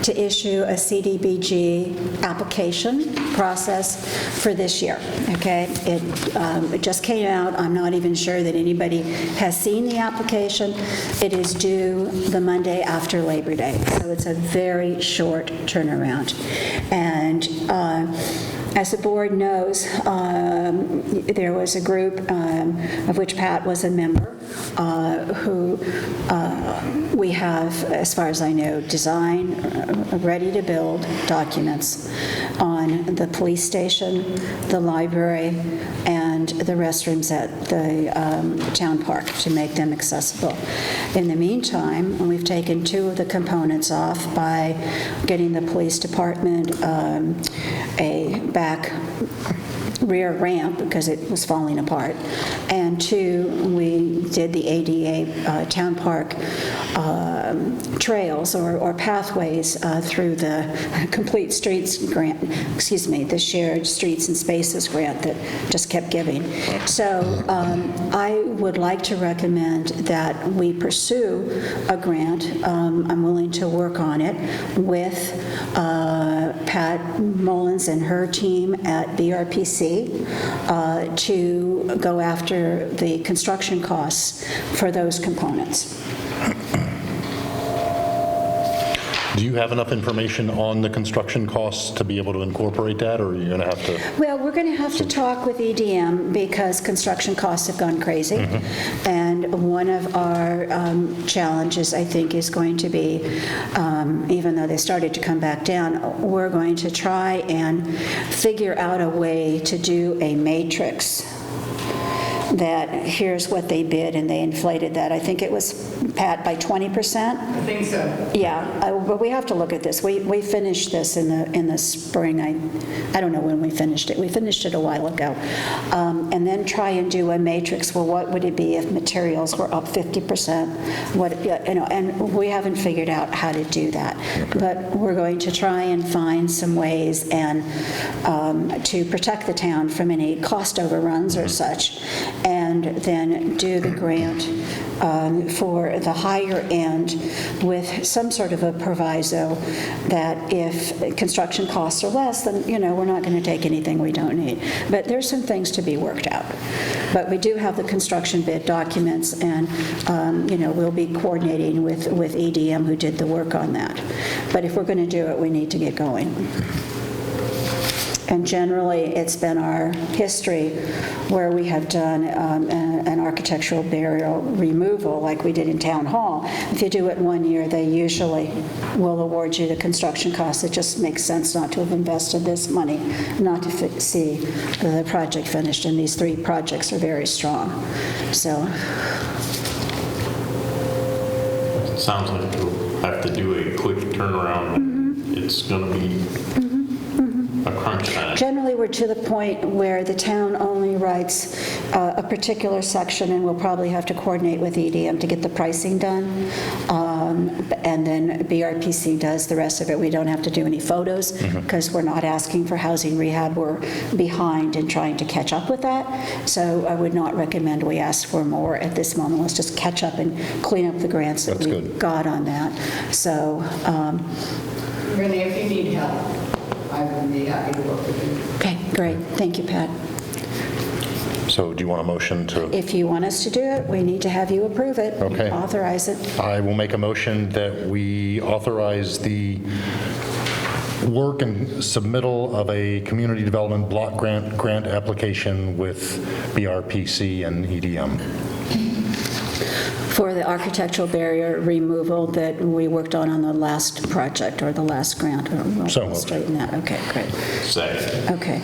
to issue a CDBG application process for this year, okay? It just came out. I'm not even sure that anybody has seen the application. It is due the Monday after Labor Day, so it's a very short turnaround. And as the board knows, there was a group of which Pat was a member who we have, as far as I know, design, ready-to-build documents on the police station, the library, and the restrooms at the town park to make them accessible. In the meantime, we've taken two of the components off by getting the police department a back rear ramp because it was falling apart, and two, we did the ADA town park trails or pathways through the Complete Streets grant, the Shared Streets and Spaces grant that just kept giving. So I would like to recommend that we pursue a grant. I'm willing to work on it with Pat Mullins and her team at BRPC to go after the construction costs for those components. Do you have enough information on the construction costs to be able to incorporate that, or are you going to have to? Well, we're going to have to talk with EDM because construction costs have gone crazy. And one of our challenges, I think, is going to be, even though they started to come back down, we're going to try and figure out a way to do a matrix that here's what they bid, and they inflated that. I think it was, Pat, by 20%? I think so. Yeah, but we have to look at this. We finished this in the spring. I don't know when we finished it. We finished it a while ago. And then try and do a matrix. Well, what would it be if materials were up 50%? What, and we haven't figured out how to do that. But we're going to try and find some ways and to protect the town from any cost overruns or such, and then do the grant for the higher end with some sort of a proviso that if construction costs are less, then, we're not going to take anything we don't need. But there's some things to be worked out. But we do have the construction bid documents, and, we'll be coordinating with EDM who did the work on that. But if we're going to do it, we need to get going. And generally, it's been our history where we have done an architectural barrier removal like we did in Town Hall. If you do it 1 year, they usually will award you the construction costs. It just makes sense not to have invested this money, not to see the project finished. And these three projects are very strong. So. It sounds like we'll have to do a quick turnaround. It's going to be a crunch time. Generally, we're to the point where the town only writes a particular section, and we'll probably have to coordinate with EDM to get the pricing done. And then BRPC does the rest of it. We don't have to do any photos because we're not asking for housing rehab. We're behind in trying to catch up with that. So I would not recommend we ask for more at this moment. Let's just catch up and clean up the grants that we got on that. So, Renee, if you need help, I would be happy to work with you. okay, great. Thank you, Pat. So do you want a motion to? If you want us to do it, we need to have you approve it. Okay. Authorize it. I will make a motion that we authorize the work and submittal of a community development block grant application with BRPC and EDM. For the architectural barrier removal that we worked on the last project or the last grant. We'll So moved. straighten that. Okay, great. Second. Okay.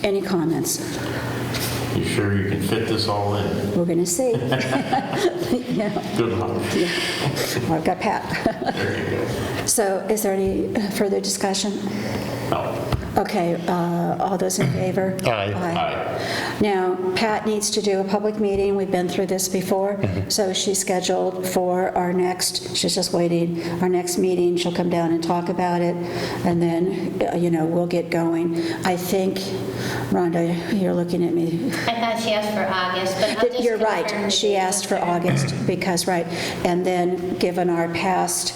Any comments? You sure you can fit this all in? We're going to see. Yeah. Good luck. Well, I've got Pat. There you go. So is there any further discussion? No. Okay, all those in favor? Aye. Aye. Now, Pat needs to do a public meeting. We've been through this before. So she's scheduled for our next, she's just waiting, our next meeting. She'll come down and talk about it, and then, we'll get going. I think, Rhonda, you're looking at me. I thought she asked for August, but I'll just You're confirm right. the She date asked for with her. August because, right. And then, given our past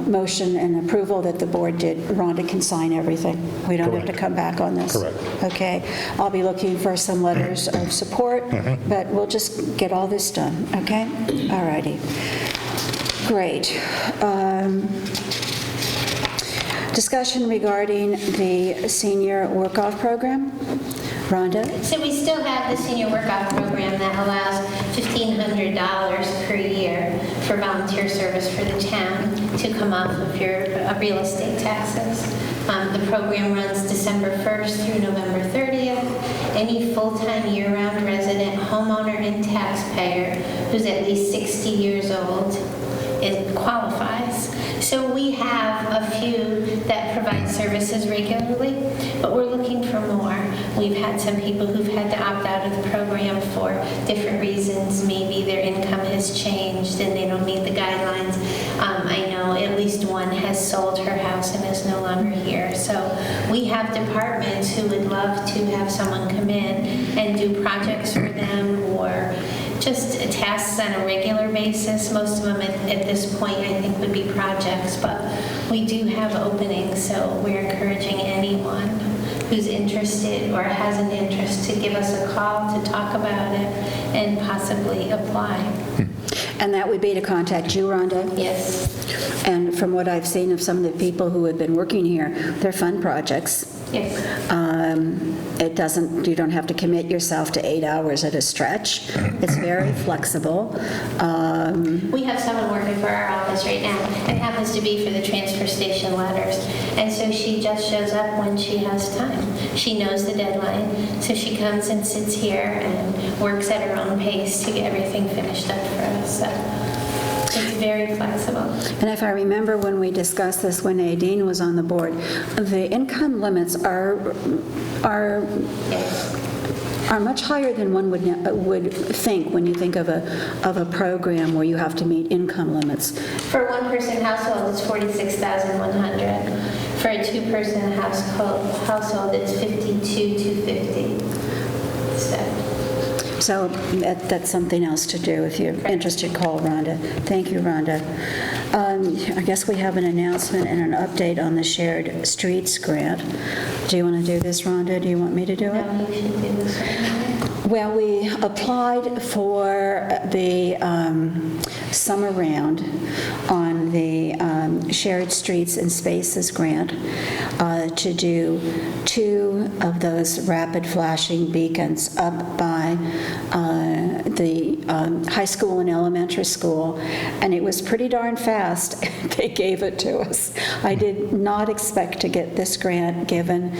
motion and approval that the board did, Rhonda can sign everything. We don't have to Correct. come back on this. Correct. Okay. I'll be looking for some letters of support, but we'll just get all this done, okay? All righty. Great. Discussion regarding the senior work-off program. Rhonda? So we still have the senior work-off program that allows $1,500 per year for volunteer service for the town to come off of your real estate taxes. The program runs December 1st through November 30th. Any full-time year-round resident, homeowner, and taxpayer who's at least 60 years old qualifies. So we have a few that provide services regularly, but we're looking for more. We've had some people who've had to opt out of the program for different reasons. Maybe their income has changed and they don't meet the guidelines. I know at least one has sold her house and is no longer here. So we have departments who would love to have someone come in and do projects for them or just tasks on a regular basis. Most of them at this point, I think, would be projects, but we do have openings, so we're encouraging anyone who's interested or has an interest to give us a call to talk about it and possibly apply. And that would be to contact you, Rhonda? Yes. And from what I've seen of some of the people who have been working here, they're fun projects. Yes. You don't have to commit yourself to 8 hours at a stretch. It's very flexible. We have someone working for our office right now. It happens to be for the transfer station letters. And so she just shows up when she has time. She knows the deadline, so she comes and sits here and works at her own pace to get everything finished up for us. So it's very flexible. And if I remember when we discussed this when Nadine was on the board, the income limits are Yes. much higher than one would think when you think of a program where you have to meet income limits. For a one-person household, it's $46,100. For a two-person household, it's $52,250. So that's something else to do. If you're interested, call Rhonda. Thank you, Rhonda. I guess we have an announcement and an update on the Shared Streets Grant. Do you want to do this, Rhonda? Do you want me to do it? No, you should do this right now. Well, we applied for the summer round on the Shared Streets and Spaces grant to do 2 of those rapid flashing beacons up by the high school and elementary school, and it was pretty darn fast. They gave it to us. I did not expect to get this grant given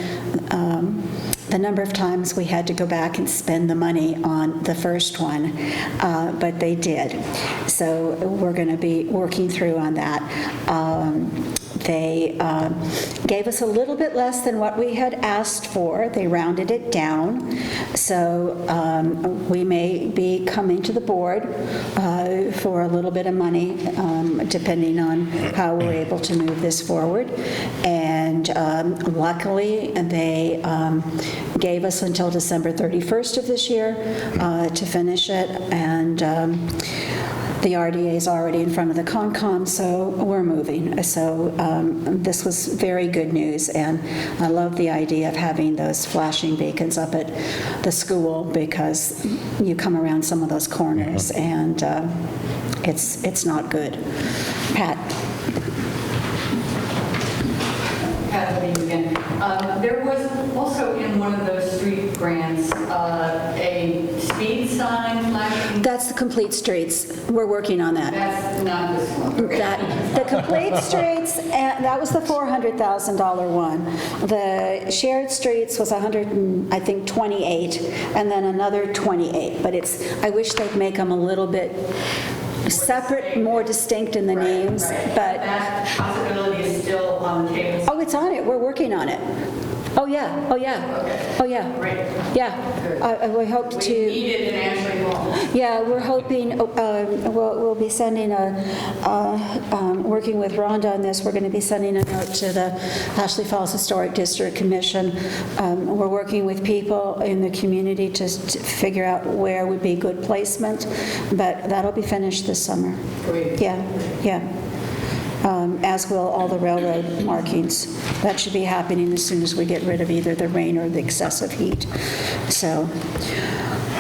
the number of times we had to go back and spend the money on the first one, but they did. So we're going to be working through on that. They gave us a little bit less than what we had asked for. They rounded it down. So we may be coming to the board for a little bit of money, depending on how we're able to move this forward. And luckily, they gave us until December 31st of this year to finish it. And The RDA is already in front of the Concom, so we're moving. So this was very good news, and I love the idea of having those flashing beacons up at the school, because you come around some of those corners, and it's not good. Pat? Pat Levine again. There was also in one of those street grants a speed sign flashing. That's the complete streets. We're working on that. That's not this one. The complete streets, that was the $400,000 one. The shared streets was 128, and then another 28. But I wish they'd make them a little bit separate, more distinct in the names. Right. But That possibility is still on the table. oh, it's on it. We're working on it. Oh yeah. Oh yeah. Oh yeah. Great. Yeah. We hope We to. need it and actually won't. Yeah, we're hoping, we'll be sending working with Rhonda on this, we're going to be sending a note to the Ashley Falls Historic District Commission. We're working with people in the community to figure out where would be good placement, but that'll be finished this summer. Great. Yeah. As will all the railroad markings. That should be happening as soon as we get rid of either the rain or the excessive heat. So,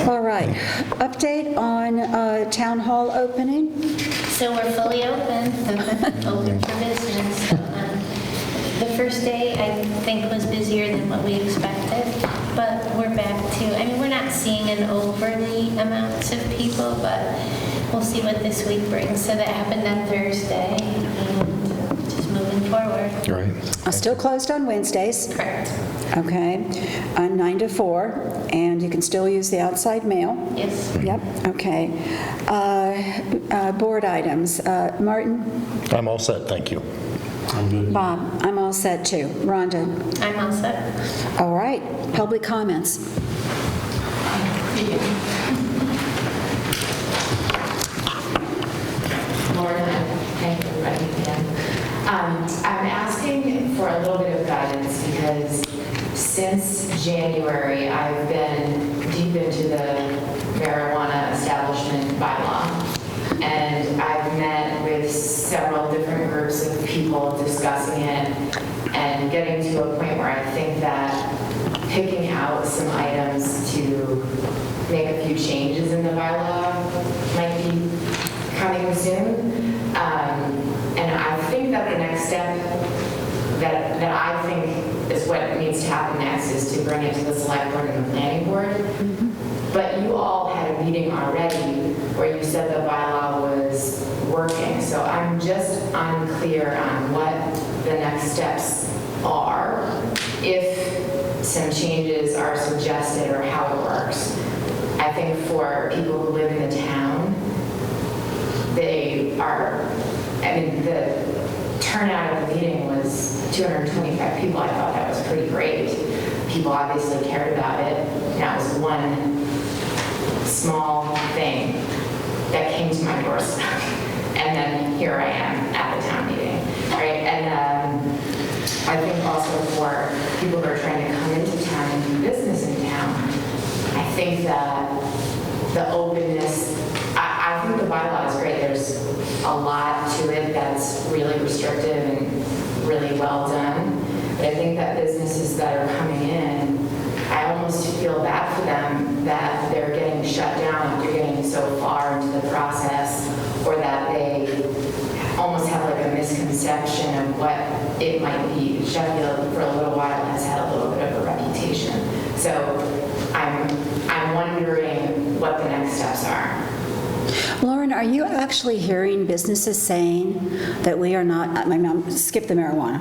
all right. Update on town hall opening? So we're fully open, open for business. So, the first day, I think, was busier than what we expected, but we're back to, we're not seeing an overly amounts of people, but we'll see what this week brings. So that happened on Thursday, and just moving forward. Right. Still closed on Wednesdays. Correct. Okay. 9 to 4, and you can still use the outside mail. Yes. Yep, okay. Board items. Martin? I'm all set, thank you. I'm good. Bob? I'm all set too. Rhonda? I'm all set. All right. Public comments. Lauren, thank you, everybody, again. I'm asking for a little bit of guidance because since January, I've been deep into the marijuana establishment bylaw. And I've met with several different groups of people discussing it and getting to a point where I think that picking out some items to make a few changes in the bylaw might be coming soon. And I think that the next step that I think is what needs to happen next is to bring it to the select board and the planning board. But you all had a meeting already where you said the bylaw was working. So I'm just unclear on what the next steps are, if some changes are suggested or how it works. I think for people who live in the town, the turnout of the meeting was 225 people. I thought that was pretty great. People obviously cared about it. And that was one small thing that came to my doorstep. And then here I am at the town meeting, right? And I think also for people who are trying to come into town and do business in town, I think that the openness, I think the bylaw is great. There's a lot to it that's really restrictive and really well done. But I think that businesses that are coming in, I almost feel bad for them that they're getting shut down after getting so far into the process, or that they almost have like a misconception of what it might be. Sheffield for a little while has had a little bit of a reputation. So I'm wondering what the next steps are. Lauren, are you actually hearing businesses saying that we are not, skip the marijuana,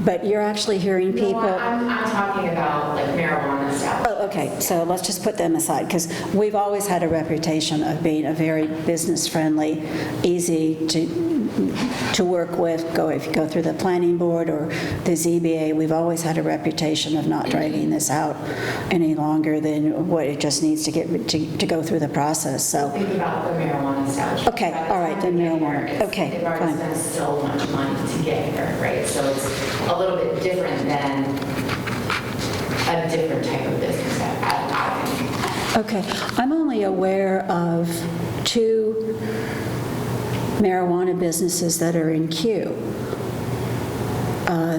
but you're actually hearing people? No, I'm talking about like marijuana establishments. Oh, okay, so let's just put them aside, because we've always had a reputation of being a very business-friendly, easy to work with. If you go through the planning board or the ZBA, we've always had a reputation of not dragging this out any longer than what it just needs to get to go through the process. So, Think about the marijuana establishment. Okay, all right, then marijuana. Okay, They've already fine. spent so much money to get here, right? So it's a little bit different than a different type of business, I think. okay, I'm only aware of two marijuana businesses that are in queue.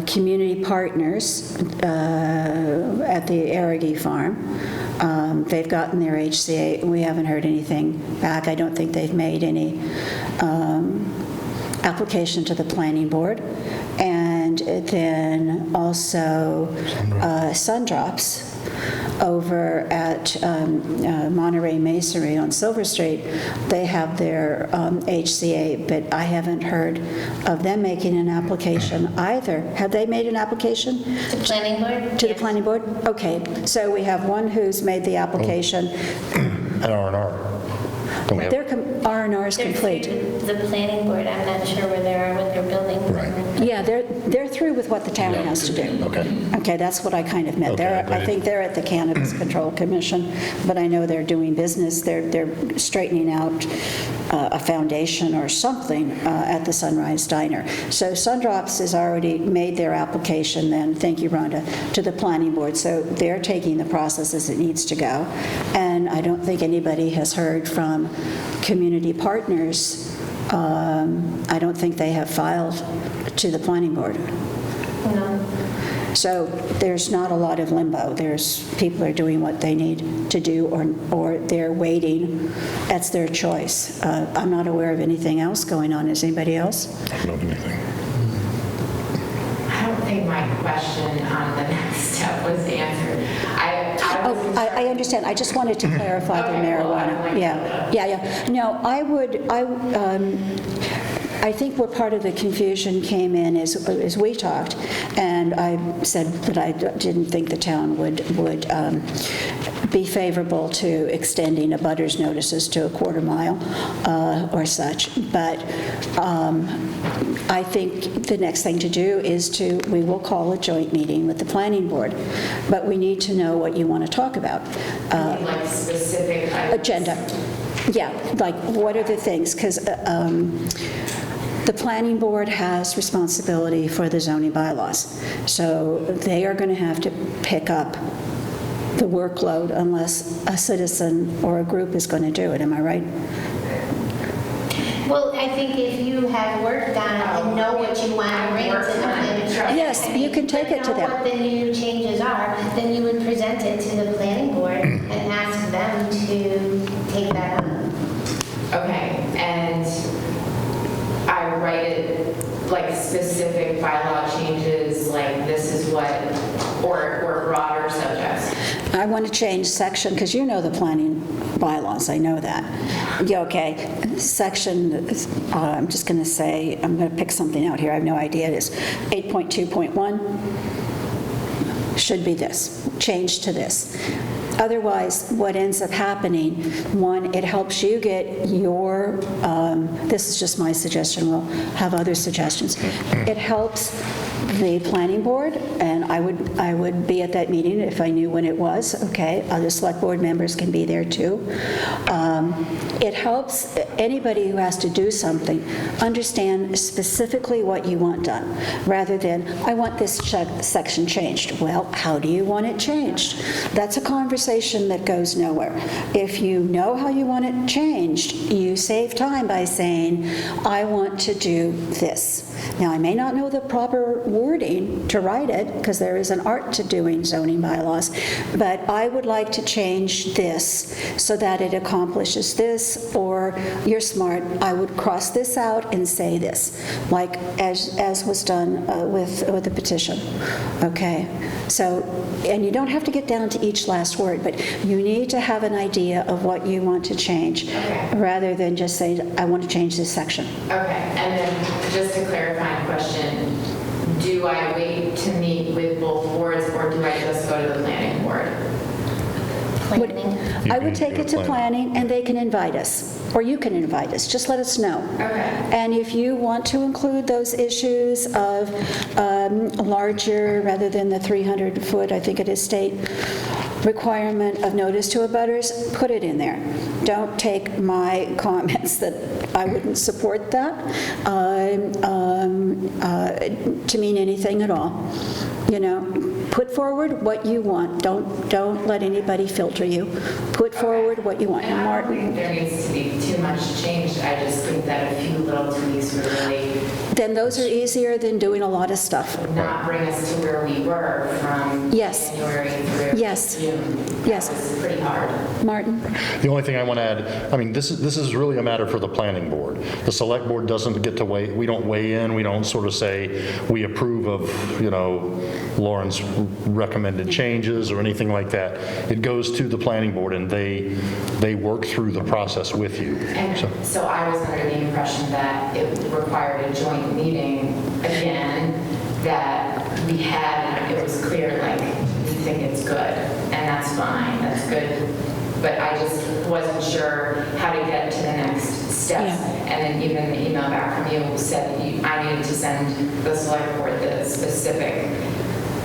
Community partners at the Arrogee Farm, they've gotten their HCA. We haven't heard anything back. I don't think they've made any application to the planning board. And then also Sundrops over at Monterey Masonry on Silver Street. They have their HCA, but I haven't heard of them making an application either. Have they made an application? The planning board? To the planning board? Okay, so we have one who's made the application. And R&R. Don't we have- Their R&R is They're complete. through The planning board, I'm not sure where they are with their building. Right. Yeah, they're through with what the town has to do. Okay. Okay, that's what I kind of meant. Okay, They're, but I think they're at the Cannabis Control Commission, but I know they're doing business. They're straightening out a foundation or something at the Sunrise Diner. So Sundrops has already made their application then, thank you, Rhonda, to the planning board. So they're taking the process as it needs to go. And I don't think anybody has heard from community partners. I don't think they have filed to the planning board. No. So there's not a lot of limbo. People are doing what they need to do, or they're waiting. That's their choice. I'm not aware of anything else going on. Is anybody else? I don't know anything. I don't think my question on the next step was answered. Oh, I understand. I just wanted to clarify the Okay, well, I marijuana. like that. Yeah. No, I think where part of the confusion came in is we talked, and I said that I didn't think the town would be favorable to extending abutters notices to a quarter mile or such. But I think the next thing to do is we will call a joint meeting with the planning board, but we need to know what you want to talk about. Like specific items. Agenda. Yeah, like what are the things? Because the planning board has responsibility for the zoning bylaws. So they are going to have to pick up the workload unless a citizen or a group is going to do it. Am I right? Well, I think if you have worked on it and know what you want to bring to them. Yes, you can take it to them. Know what the new changes are, then you would present it to the planning board and ask them to take that on. Okay, and I write it like specific bylaw changes, like this is what, or broader subjects. I want to change section, because you know the planning bylaws, I know that. Yeah, okay, section, I'm just going to say, I'm going to pick something out here, I have no idea, it is 8.2.1, should be this, change to this. Otherwise, what ends up happening, one, it helps you get your, this is just my suggestion, we'll have other suggestions. It helps the planning board, and I would be at that meeting if I knew when it was, okay? Other select board members can be there too. It helps anybody who has to do something understand specifically what you want done, rather than, I want this section changed. Well, how do you want it changed? That's a conversation that goes nowhere. If you know how you want it changed, you save time by saying, I want to do this. Now, I may not know the proper wording to write it, because there is an art to doing zoning bylaws, but I would like to change this so that it accomplishes this, or you're smart, I would cross this out and say this, like as was done with the petition. Okay? So, and you don't have to get down to each last word, but you need to have an idea of what you want to change, rather than just say, I want to change this section. Okay, and then just a clarifying question, do I wait to meet with both boards, or do I just go to the planning board? Planning. I would take it to planning, and they can invite us, or you can invite us, just let us know. Okay. And if you want to include those issues of larger, rather than the 300-foot, I think it is state requirement of notice to abutters, put it in there. Don't take my comments that I wouldn't support that to mean anything at all. You know, put forward what you want. Don't let anybody filter you. Put forward what you want. And And I don't Martin, think there needs to be too much much changed. I just think that a few little tweaks would really Then those are easier than doing a lot of stuff. not bring us to where we were from Yes. January through Yes. June. Yes. That was pretty hard. Martin? The only thing I want to add, I mean, this is really a matter for the planning board. The select board doesn't get to weigh, we don't weigh in, we don't sort of say, we approve of, Lauren's recommended changes or anything like that. It goes to the planning board, and they work through the process with you. And so I was under the impression that it required a joint meeting again, that we had, and it was clear, like, we think it's good, and that's fine, that's good. But I just wasn't sure how to get to the next steps. Yeah. And then even the email back from you said I needed to send the select board the specific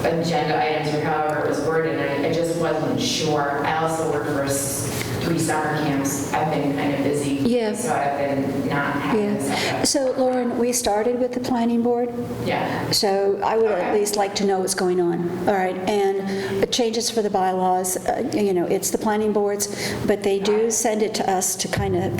agenda items or however it was worded, and I just wasn't sure. I also work for 3 summer camps. I've been kind of busy. Yeah. So I've been not having this. Yeah. So Lauren, we started with the planning board, Yeah. so I would at Okay. least like to know what's going on. All right, and changes for the bylaws, it's the planning boards, but they do send it to us to kind of,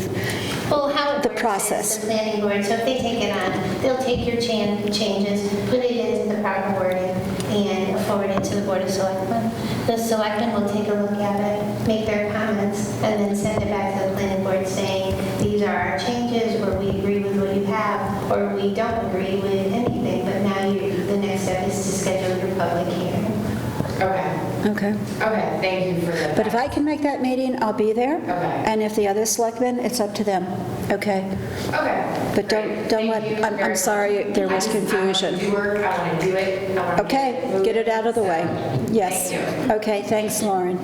Well, how it The works process. is the planning board, so if they take it on, they'll take your changes, put it into the proper wording, and forward it to the Board of Selectmen. The Selectmen will take a look at it, make their comments, and then send it back to the planning board saying, these are our changes, or we agree with what you have, or we don't agree with anything, but now the next step is to schedule your public hearing. Okay. okay. Okay. Thank you for the. But if I can make that meeting, I'll be there. Okay. And if the other selectmen, it's up to them, okay? Okay. But Great. don't Thank you let, I'm very sorry much. there was I want confusion. to do work. I want to do it. I want to Okay, get it out of the way. Yes. Thank you. Okay, thanks, Lauren.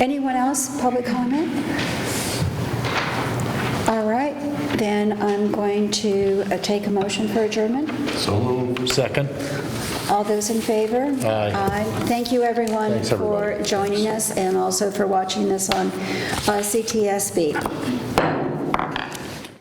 Anyone else, public comment? All right, then I'm going to take a motion for adjournment. So moved. Second? All those in favor? Aye. Thank you, everyone, Thanks, for everybody. joining us and also for watching this on CTSB.